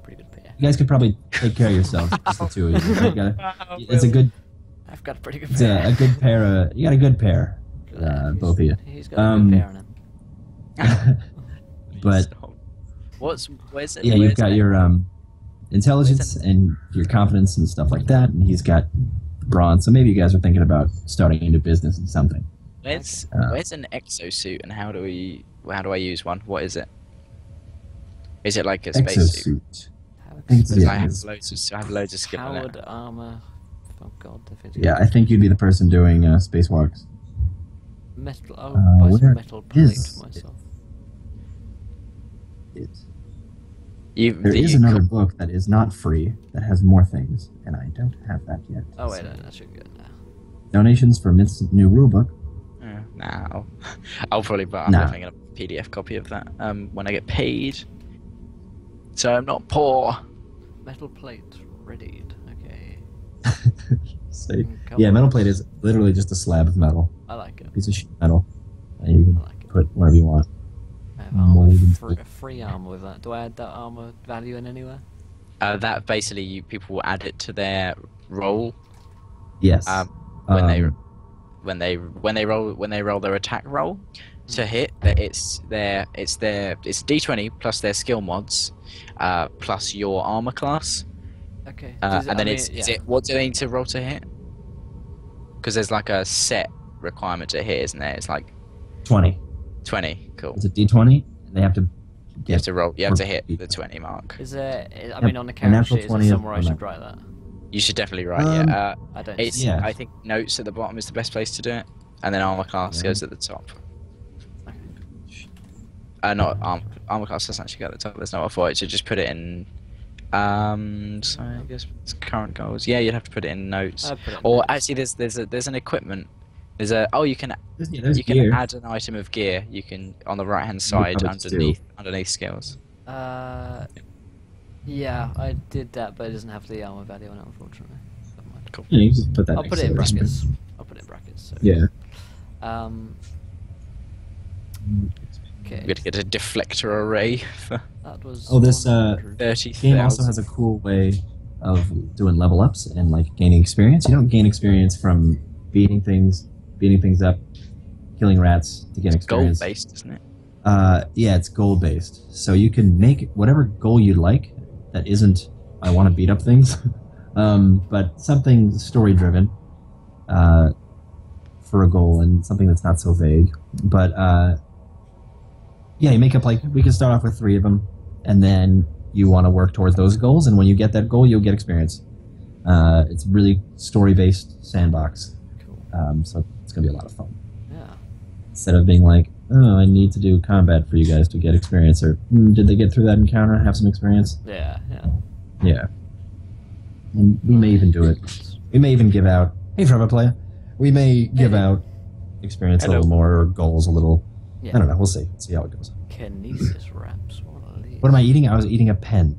Pretty good pair. You guys could probably take care of yourselves, just the two of you. It's a good. I've got a pretty good It's pair. a good pair. You got a good pair, both of you. He's got a good pair on him. But where's it? yeah, where's you've got it? your intelligence and your confidence and stuff like that, and he's got brawn. So maybe you guys are thinking about starting into business and something. Where's an exosuit and how do I use one? What is it? Is it like a spacesuit? Exosuit. I think it's, Because yeah, I have it's- loads of skill in Coward it. armor. Oh god, if it's yeah, I think you'd be the person doing spacewalks. metal. Oh, where some metal plate is for myself. There is another book that is not free that has more things, and I don't have that yet. Oh wait, So, no, that should be good now. donations for Myth's new rulebook. Now, I'll probably buy. I'm Nah. definitely gonna PDF copy of that when I get paid. So I'm not poor. Metal plate readied. Okay. So, Come yeah, on. metal plate is literally just a slab of metal, I like it. piece of sheet metal, and you I can like it. put wherever you want. I have armor, Molded free armor with that. Do I add that armor value in anywhere? That basically people will add it to their roll Yes. when they roll their attack roll to hit. That it's D20 plus their skill mods, plus your armor class. Okay. And then is it what do they need to roll to hit? Because there's like a set requirement to hit, isn't there? It's like 20. 20. Cool. It's a D20, and they have to You have to roll. You have to hit or- the 20 mark. Is there? I mean, on the a character natural sheet, is 20 there of somewhere I should the- write that? You should definitely write. Um, Yeah. I don't. It's. Yeah. I think notes at the bottom is the best place to do it, and then armor class Yeah. goes at the top. Not armor class doesn't actually go at the top. There's no one for it. So just put it in. So I guess it's current goals. Yeah, you'd have to put it in notes. I put it in Or notes. actually, there's an equipment. There's a you can There's you can gear. add an item of gear. You can on the right hand side probably just underneath skills. Yeah, I did that, but it doesn't have the armor value on it, unfortunately. Never mind. Cool. Yeah, you just put that I'll next put it to in the rest of brackets. I'll put it in brackets. So. Yeah. Okay. We're gonna get a deflector array for That was. Oh, this 30,000. game also has a cool way of doing level ups and like gaining experience. You don't gain experience from beating things up, killing rats to get gold experience. based, isn't it? Yeah, it's goal based. So you can make whatever goal you like that isn't I want to beat up things, but something story driven for a goal and something that's not so vague. But yeah, you make up like we can start off with 3 of them, and then you want to work towards those goals. And when you get that goal, you'll get experience. It's really story based sandbox, Cool. so it's gonna be a lot of fun. Yeah. Instead of being like, oh, I need to do combat for you guys to get experience, or did they get through that encounter and have some experience? Yeah. Yeah. Yeah. And we may even do it. We may even give out, hey, Forever Player, we may give out experience a little more, or goals a little. Yeah. I don't know. We'll see. See how it goes. Kinesis wraps. What a lead. What am I eating? I was eating a pen.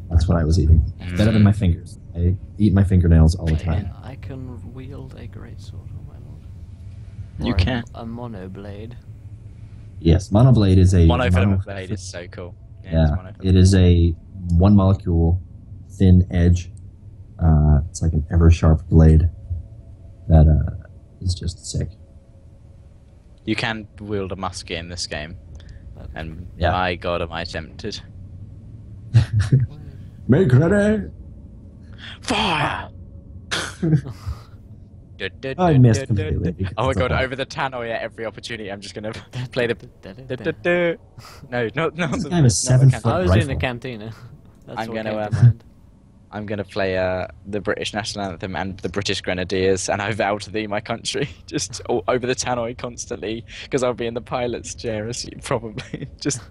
That's what I was eating. Better than my fingers. I eat my fingernails all the time. I can wield a great sword. Oh my lord. You Or can. a monoblade. Yes, Monoblade is a Monofilament blade is so cool. Yeah, it's monofilament. it is a one molecule, thin edge. It's like an ever sharp blade that is just sick. You can wield a musket in this game, and Yeah. by God, am I tempted. Make ready! Fire! I missed completely. because Oh my it's a God! ball. Over the tannoy at every opportunity, I'm just gonna play the. No, not This the. guy was not the 7 can- foot I was rifle. in the cantina. That's I'm what gonna, came to um, mind. I'm gonna play the British national anthem and the British Grenadiers, and I vow to thee, my country, just over the tannoy constantly, because I'll be in the pilot's chair asleep, probably. Just.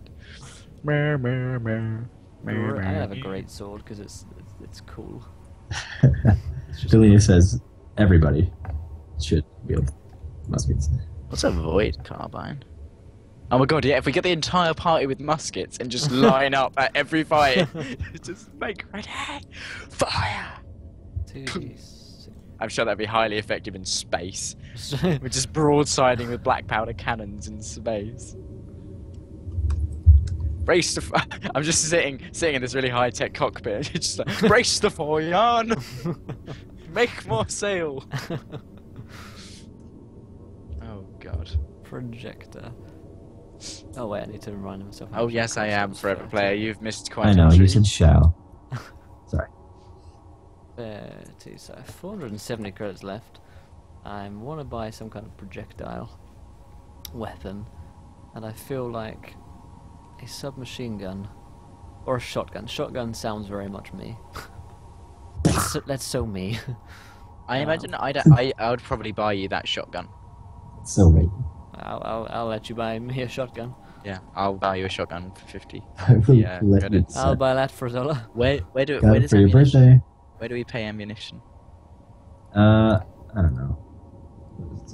I have a great sword because it's cool. It's just Delaney says everybody should wield muskets. What's a void carbine? Oh my God! Yeah, if we get the entire party with muskets and just line up at every fight, just make ready, fire! 2d6. I'm sure that'd be highly effective in space. We're just broadsiding with black powder cannons in space. Brace the. I'm just sitting in this really high tech cockpit. Just like, brace the fore yarn. Make more sail. Oh God. Projector. Oh wait, I need to remind myself. Oh yes, I am forever player. You've missed quite. I a know, you treat. said shall. Sorry. 30, so 470 credits left. I want to buy some kind of projectile weapon, and I feel like a submachine gun or a shotgun. Shotgun sounds very much me. That's so me. I imagine I would probably buy you that shotgun. It's so right. I'll let you buy me a shotgun. Yeah, I'll buy you a shotgun for 50. I will Yeah, let got you it. decide. I'll buy that for a dollar. Where Got does it for your ammunition? birthday. Where do we pay ammunition? I don't know. What is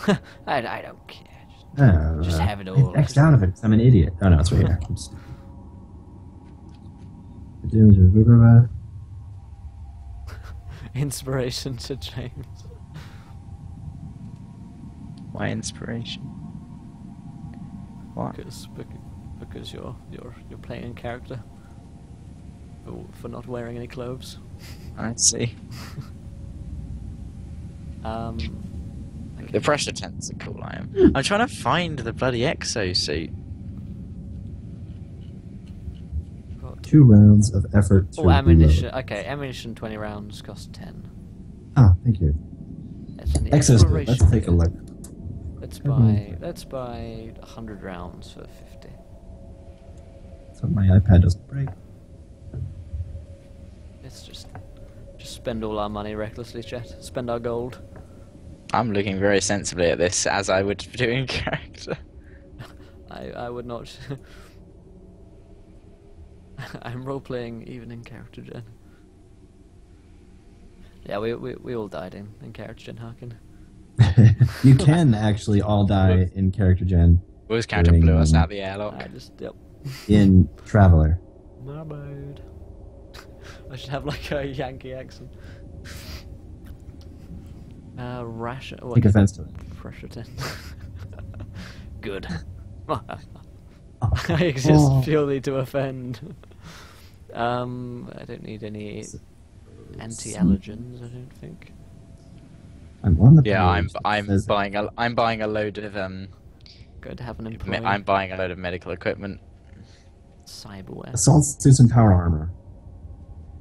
that? I don't care. I don't know. Just have it all. I X'd out of it 'cause I'm an idiot. Oh no, it's right here. Inspiration to James. My inspiration. What? Because you're playing in character. For not wearing any clothes. I see. Okay. The pressure tents are cool. I'm trying to find the bloody exosuit. 2 rounds of effort to Oh, ammunition. reload. Okay, ammunition 20 rounds costs 10. Oh, thank you. That's an Exosuit. exploration Let's take a kit. look. Let's buy 100 rounds for 50. So my iPad doesn't break. Let's just spend all our money recklessly, chat. Spend our gold. I'm looking very sensibly at this, as I would do in character. I would not. I'm role playing even in character gen. Yeah, we all died in character gen, Harkin. You can actually all die in character gen Will's character blew us out the airlock. Yep. in Traveler. My bad. I should have like a Yankee accent. Ration. What? Take offense to it. Pressure tent. Good. I exist purely to offend. I don't need any anti-allergens. I don't think. I'm on the Yeah, page that I'm says- buying a load of Going to have an employee. I'm buying a load of medical equipment. Cyberware. Assault suits and power armor.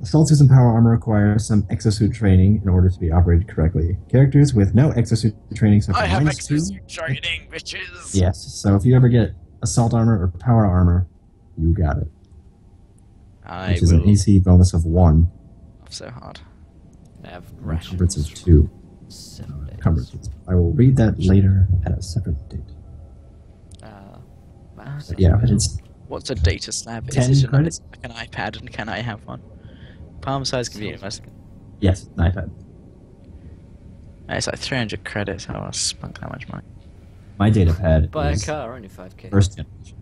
Assault suits and power armor require some exosuit training in order to be operated correctly. Characters with no exosuit training suffer I have -2. exosuit training, bitches. Yes, so if you ever get assault armor or power armor, you got it. I Which is an will. AC bonus of 1. So hard. I have and rations. Encumbrance of 2. 7 days. Encumbrances. I will read that later at a separate date. Max. But yeah, it's What's a data slab? 10 Is it credits? like an iPad, and can I have one? Palm size computer. yes, an iPad. It's like 300 credits. I want to spunk that much money. My data pad Buy a is car, only 5k. first generation.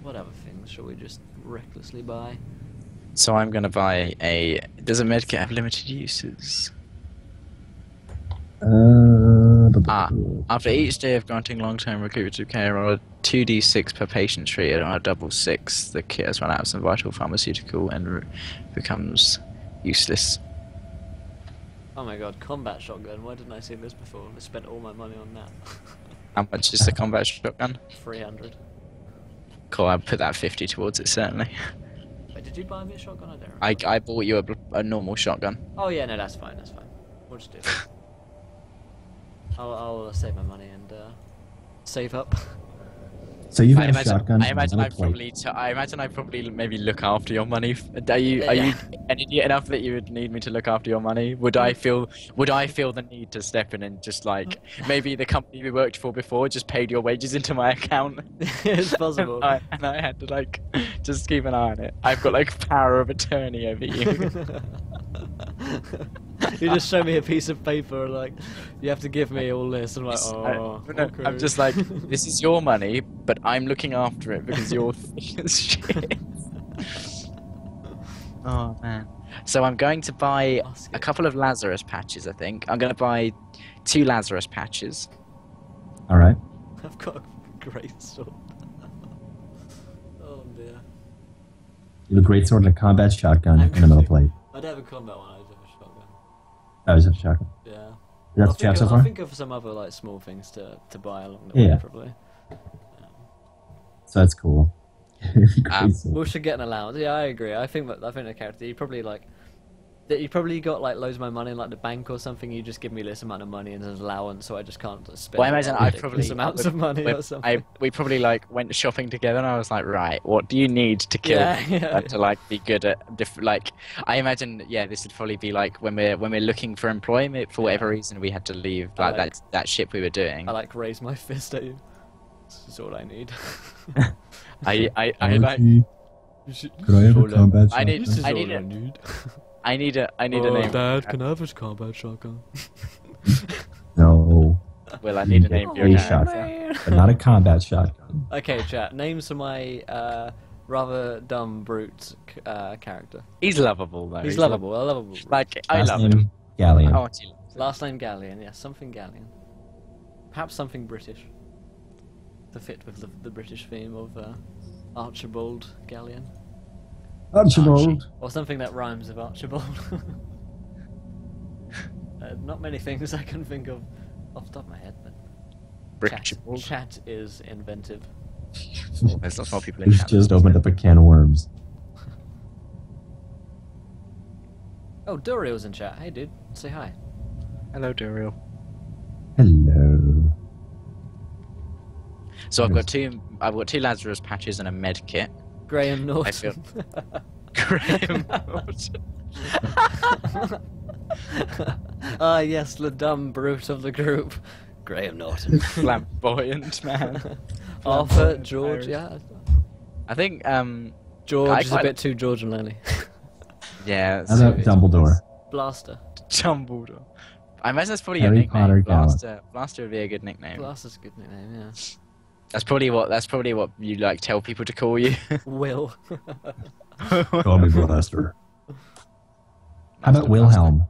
What other things shall we just recklessly buy? So I'm gonna buy a. Does a medkit have limited uses? After each day of granting long-term recuperative care or a 2d6 per patient treated on a double 6, the kit has run out of some vital pharmaceutical and becomes useless. Oh my god, combat shotgun. Why didn't I see this before? I spent all my money on that. How much is the combat shotgun? 300. Cool, I'll put that 50 towards it, certainly. Wait, did you buy me a shotgun? I don't remember. I bought you a normal shotgun. Oh yeah, no, that's fine. That's fine. We'll just do that. I'll save my money and save up. So you've I got a shotgun. imagine and I a plate. probably maybe look after your money. Are you an idiot enough that you would need me to look after your money? Would I feel the need to step in and just like maybe the company we worked for before just paid your wages into my account? It's possible. and I had to like just keep an eye on it. I've got like power of attorney over you. You just show me a piece of paper like you have to give me all this. I'm like, oh, okay. I'm just like, this is your money, but I'm looking after it because you're shit. Oh man. So I'm going to buy a couple of Lazarus patches, I think. I'm going to buy 2 Lazarus patches. All right. I've got a great sword. Oh dear. You have a great sword and a combat shotgun and a metal plate. I don't have a combat one. I just have a shotgun. Oh, is it a shotgun? Yeah. That's the chap so I'll far? think of some other like small things to buy along the way, Yeah. probably. So that's cool. Great sword. We should get an allowance. Yeah, I agree. I think the character you probably like that you probably got like loads of my money in like the bank or something. You just give me this amount of money as an allowance, so I just can't spend. Well, I imagine I ridiculous probably amounts of money or something. we probably like went shopping together, and I was like, right, what do you need to kill Yeah. to like be good at different? Like, I imagine, yeah, this would probably be like when we're looking for employment for whatever reason we had to leave I like like- that ship we were doing. I like raise my fist at you. This is all I need. I like. Could I have a combat I need- This is I all need I it. need. I need a name. Dad, can I have his combat shotgun? No, Well, I need a name for your a character. shotgun, but not a combat shotgun. Okay, chat. Names for my rather dumb brute character. He's lovable though. He's lovable. A lovable. brute. Like I Last love name, him. Galleon. I want you. Last name Galleon. Yes, something Galleon. Perhaps something British. To fit with the British theme of Archibald Galleon. Archibald. Or something that rhymes with Archibald. Not many things I can think of off the top of my head, but Archibald. chat is inventive. There's lots more people in We've chat. just opened up a can of worms. Oh, Duriel's in chat. Hey, dude, say hi. Hello, Duriel. Hello. So I've got two Lazarus patches and a med kit. Graham I Norton. feel Graham Norton. Ah, yes, the dumb brute of the group. Graham Norton. Flamboyant man. Arthur, Flamboyant George, Irish. yeah. I think George I is a quite- bit too George and Lenny. yeah. How about Dumbledore? Blaster. Dumbledore. I imagine that's probably Harry your nickname. Potter Gallant. Blaster would be a good nickname. Blaster's a good nickname, yeah. That's probably what you like tell people to call you. Will. Call me Blaster. How about Wilhelm?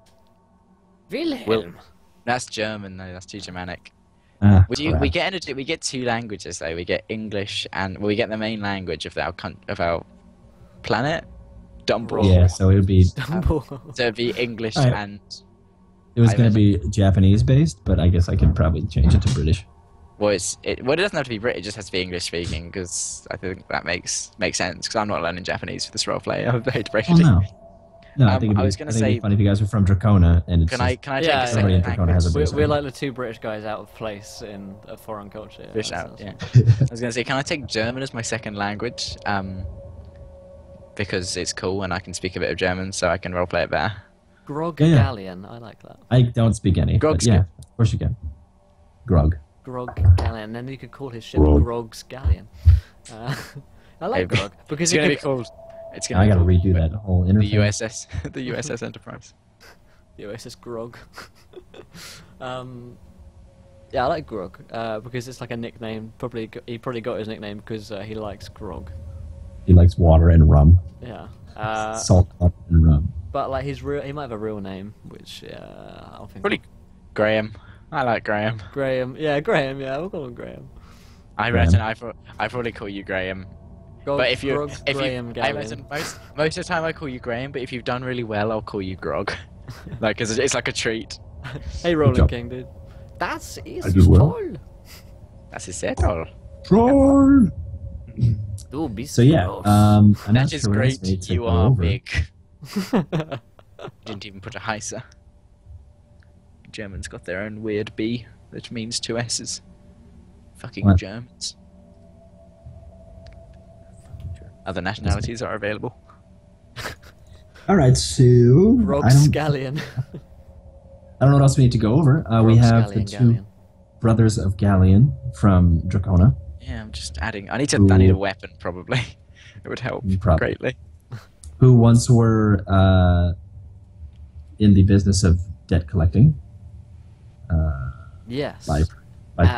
Wilhelm. That's German though. That's too Germanic. Ah, We crap. get 2 languages though. We get English and we get the main language of our planet, Dumbledore. Yeah, so it would be. Dumbledore. So it'd be English Alright. and It was I going to be Japanese based, but I guess I could probably change it to British. well, it doesn't have to be British. It just has to be English speaking because I think that makes sense. Because I'm not learning Japanese for this roleplay. I hate to break it Oh to you. no. No, I think I was gonna it'd say- be funny if you guys were from Dracona and it's Can I just- take Yeah, a Somebody in second Dracona has a language? base We're on it. like the 2 British guys out of place in a foreign culture. Yeah, Fish that out, sounds yeah. fun. I was gonna say, can I take German as my second language? Because it's cool and I can speak a bit of German, so I can roleplay it better. Grog Yeah. Galleon. I like that. I don't speak any. But Grog's yeah, of course you can. Grog. Grog Galleon. Then you could call his ship Grog. Grog's Galleon. I like Maybe. Grog because It's you gonna be could called. It's Now I gonna gotta be redo called that whole the interface. USS, the USS Enterprise. the USS Grog. Yeah, I like Grog because it's like a nickname. He probably got his nickname because he likes grog. He likes water and rum. Yeah. Salt, water, and rum. But like he might have a real name, which I'll think. Probably Graham. I like Graham. Graham. Yeah, Graham. Yeah, we'll call him Graham. I Graham. reckon I probably call you Graham. But if you, Grog's if Graham you, I Galleon. imagine most of the time I call you Graham, but if you've done really well, I'll call you Grog. Like, 'cause it's like a treat. Hey, Rolling job. King, dude. That's I do well. troll. That's his set all. Troll. Du bist So yeah, gross. I'm not That is sure what else we great. need to You go are over. big. Didn't even put a heiser. Germans got their own weird B, which means 2 S's. Fucking What? Germans. Other nationalities are available. All right, so Rogue I don't Scallion. know what else we need to go over. We Rogue have the Scallion, 2 Galleon. brothers of Galleon from Dracona. Yeah, I'm just adding. I need a weapon probably. It would help Probably. greatly. Who once were in the business of debt collecting Yes. by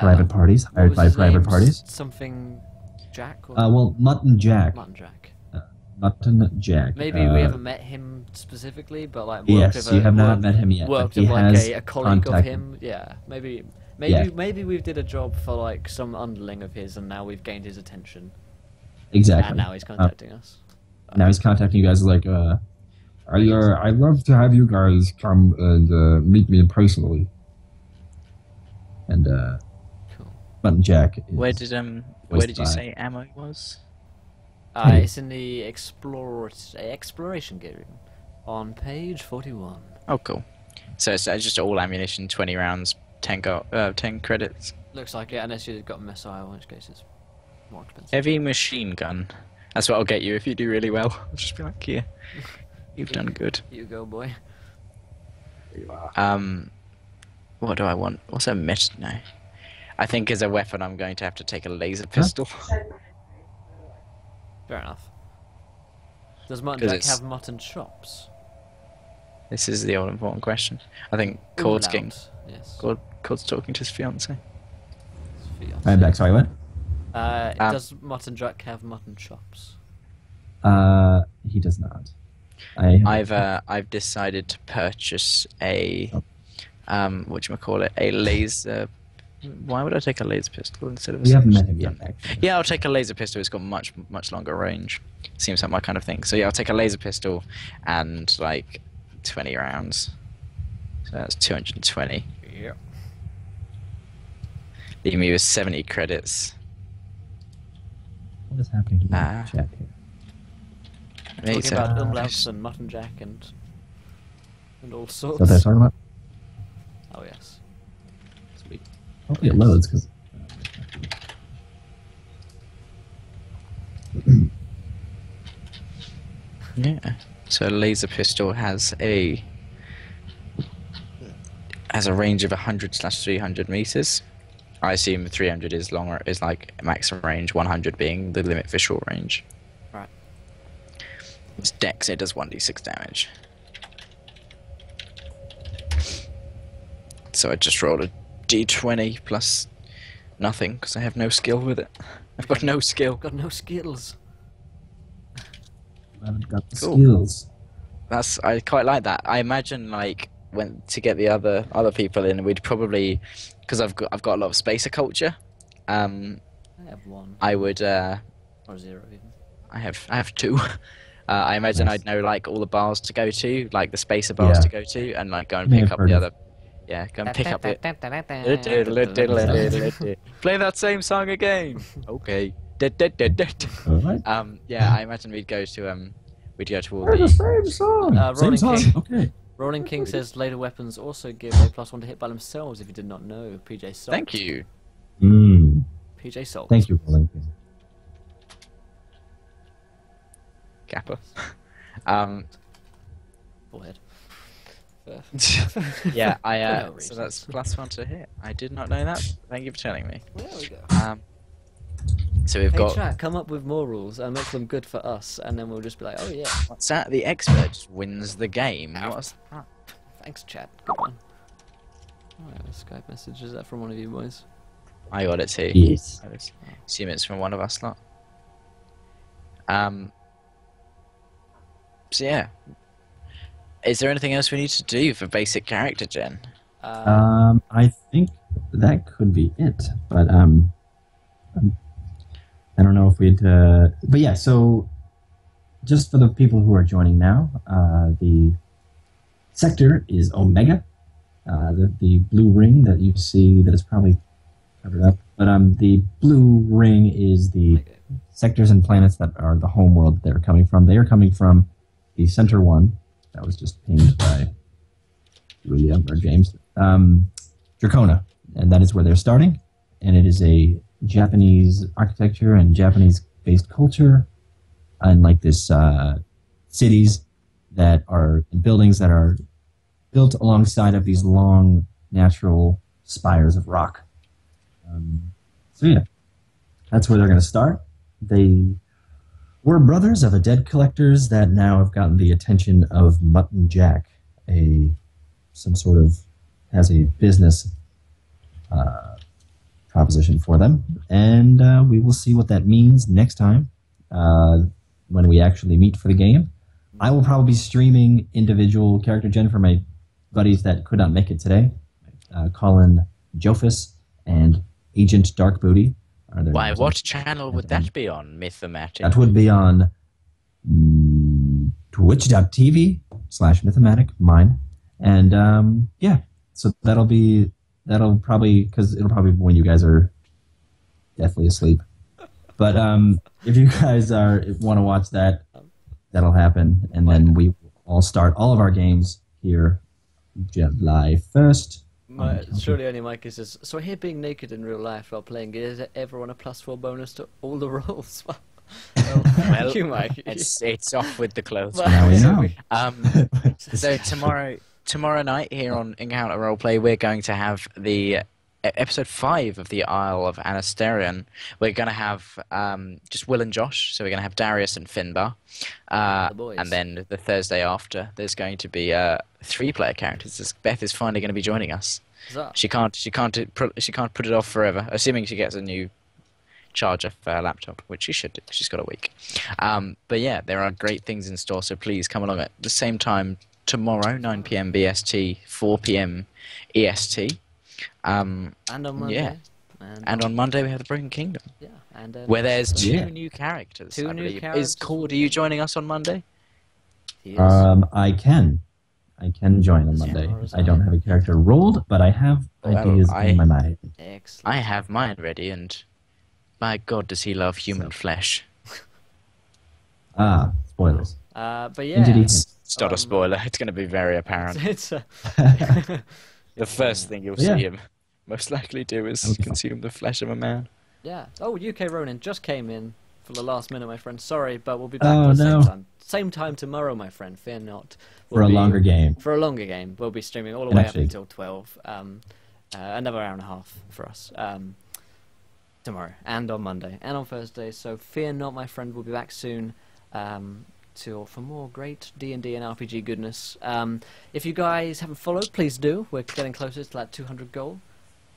private parties, What hired was by his private name? parties. Something Jack? Or Well, Mutton Jack. Mutton Jack. Mutton Jack. Maybe we haven't met him specifically, but like worked Yes, with you a, have not worked- met him yet. Worked but he with like has a colleague of contacted- him. Yeah, maybe Yeah. maybe we did a job for like some underling of his, and now we've gained his attention, Exactly. and now he's contacting us. Now he's contacting you guys like, I'd love to have you guys come and meet me personally. And Cool. Mutton Jack. Is, Where did you by- say ammo was? Hey. It's in the exploration game on page 41. Oh, cool. So it's just all ammunition, 20 rounds, 10 credits. Looks like it, unless you've got Messiah, in which case it's more expensive. Heavy machine gun. That's what I'll get you if you do really well. I'll just be like, here, you've done good. You go, boy. What do I want? What's a no. I think as a weapon I'm going to have to take a laser pistol. Fair enough. Does Mutton 'Cause Jack it's- have mutton chops? This is the all important question. I think Cord's Umlaut, king. Yes. Cord's talking to his fiance. I'm back. Sorry, what? Does Mutton Jack have mutton chops? He does not. I've decided to purchase a whatchamacallit, a laser. Why would I take a laser pistol instead of a We haven't met submachine him yet. gun? Actually. Yeah, I'll take a laser pistol. It's got much longer range. Seems like my kind of thing. So yeah, I'll take a laser pistol and like 20 rounds. So that's 220. Yeah. Leave me with 70 credits. What is happening to Ah. my chat here? Mate, Talking so- about umlauts and Mutton Jack and all Is sorts. that what they're talking about? Oh yes. Sweet. Hopefully it loads, because... Yeah. So a laser pistol has a range of 100/300 meters. I assume 300 is longer, is like max range, 100 being the limit for short range. Right. It's dex, it does 1d6 damage. So I just rolled a d20 plus nothing because I have no skill with it. I've got no skill. Got no skills. I haven't got the Cool. skills. I quite like that. I imagine like when to get the other people in, we'd probably, because I've got a lot of spacer culture. I have one. I would Or zero even. I have 2. I imagine Nice. I'd know like all the bars to go to, like the spacer bars Yeah. to go to, and like go and May pick have up heard the of- other. Yeah, go and pick up it. Play that same song again. Okay. Alright. Yeah, I imagine we'd go to all They're the. the same song! Rolling same song, King. okay. Rolling King says later weapons also give a +1 to hit by themselves if you did not know. PJ Salt. Thank you. PJ Salt. Thank you, Rolling King. Gapper. Forehead. Yeah, For no so reason. that's +1 to hit. I did not know that. Thank you for telling me. There we go. So we've Hey got. chat, come up with more rules and make them good for us, and then we'll just be like, oh yeah, What's that? The expert just wins the game. Ow. What's that? thanks chat, good one. Oh, yeah, a Skype message, is that from one of you boys? I got it too. Yes. I would assume it's from one of us lot. So yeah. Is there anything else we need to do for basic character gen? I think that could be it, but I don't know if we'd. But yeah, so just for the people who are joining now, the sector is Omega, the blue ring that you see that is probably covered up. But the blue ring is the sectors and planets that are the home world that they're coming from. They are coming from the center one that was just pinged by William or James, Dracona, and that is where they're starting. And it is a Japanese architecture and Japanese-based culture, and like this cities that are buildings that are built alongside of these long natural spires of rock. So yeah, that's where they're going to start. They were brothers of a dead collectors that now have gotten the attention of Mutton Jack, some sort of has a business proposition for them, and we will see what that means next time when we actually meet for the game. I will probably be streaming individual character gen for my buddies that could not make it today. Colin Jofus and Agent Dark Booty. Why, what channel would that be on, Mythomatic? That would be on twitch.tv/Mythomatic, mine. And yeah, so that'll probably, because it'll probably be when you guys are definitely asleep. But if you guys want to watch that, that'll happen. And then we all start all of our games here July 1st. Surely only Mike says, so here being naked in real life while playing, is everyone a +4 bonus to all the rolls? Well, you, Mike. It's off with the clothes. Now we know. So tomorrow night here on Encounter Roleplay, we're going to have the episode 5 of the Isle of Anasterion. We're going to have just Will and Josh, so we're going to have Darius and Finbar. The boys. And then the Thursday after, there's going to be 3-player characters. Beth is finally going to be joining us. She can't put it off forever, assuming she gets a new charger for her laptop, which she should do. She's got a week. But yeah, there are great things in store, so please come along at the same time tomorrow, 9 p.m. BST, 4 p.m. EST. And on Monday. Yeah. And on Monday we have the Broken Kingdom. Yeah. And where there's two new characters. Two I new believe. characters. Is Cord, are you joining us on Monday? I can join on Monday. I don't have a character rolled, but I have ideas in my mind. Excellent. I have mine ready, and by God, does he love human flesh? Spoilers. But yeah. It's not a spoiler. It's going to be very apparent. It's The first thing you'll see him most likely do is consume the flesh of a man. Yeah. Oh, UK Ronin just came in for the last minute, my friend. Sorry, but we'll be back at the same time. Same time tomorrow, my friend. Fear not. For a longer game. For a longer game. We'll be streaming all the way up until 12. Another hour and a half for us. Tomorrow and on Monday and on Thursday. So fear not, my friend. We'll be back soon. For more great D&D and RPG goodness. If you guys haven't followed, please do. We're getting closer to that 200 goal.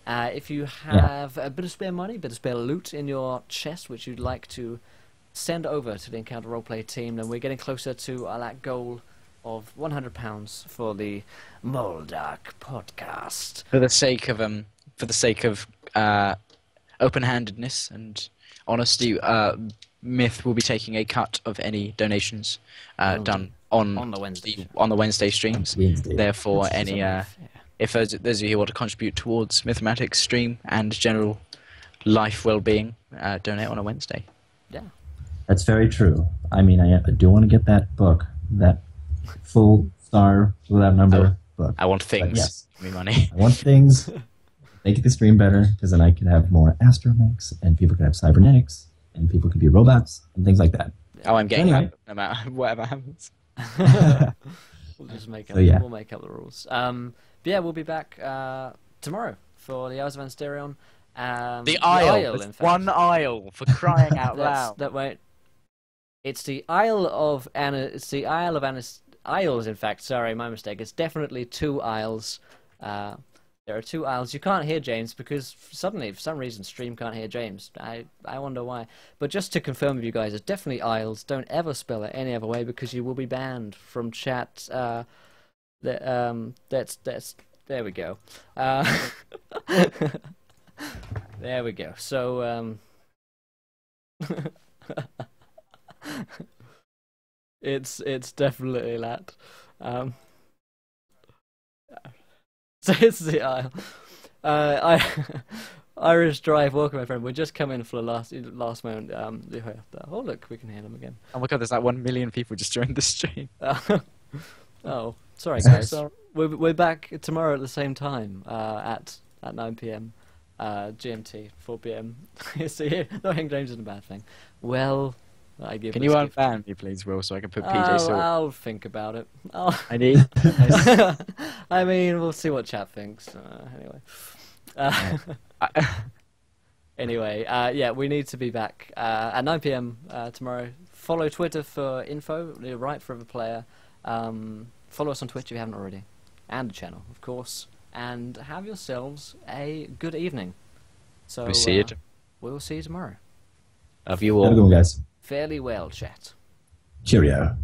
If you have a bit of spare money, a bit of spare loot in your chest, which you'd like to send over to the Encounter Roleplay team, then we're getting closer to that goal of £100 for the Moldark podcast. For the sake of open-handedness and honesty, Myth will be taking a cut of any donations done on the Wednesday on the Wednesday streams. Therefore, any if those of you who want to contribute towards Mythmatic's stream and general life well-being, donate on a Wednesday. Yeah, that's very true. I mean, I do want to get that book, that full star without number book. I want things. Yes. Give me money. I want things. Make the stream better, because then I can have more astromechs, and people can have cybernetics, and people could be robots and things like that. Oh, I'm getting anyway. that no matter whatever happens. We'll just make up. We'll make up the rules. But yeah, we'll be back tomorrow for the Isles of Anasterion. The Isle. In fact. One Isle, for crying out loud. It's the Isle of It's the Isle of Isles. In fact, sorry, my mistake. It's definitely 2 isles. There are 2 isles. You can't hear James because suddenly, for some reason, stream can't hear James. I wonder why. But just to confirm with you guys, it's definitely isles. Don't ever spell it any other way because you will be banned from chat. That's there we go. There we go. So it's definitely that. So it's the aisle. Irish Drive, welcome, my friend. We just come in for the last moment. Oh, look, we can hear them again. Oh my god, there's like 1 million people just joined the stream. Oh, sorry, guys. We're back tomorrow at the same time at 9 p.m. GMT, 4 p.m. See, not Hank James isn't a bad thing. Well, I give. Can you unban me, please, Will, so I can put PJ Oh, Silver? I'll think about it. I need. I mean, we'll see what chat thinks. Anyway, yeah, we need to be back at 9 p.m. Tomorrow. Follow Twitter for info. Right for the player. Follow us on Twitch if you haven't already, and the channel, of course. And have yourselves a good evening. So We see you. We'll see you tomorrow. Love you Have a all. good one, guys. Fairly well, chat. Cheerio.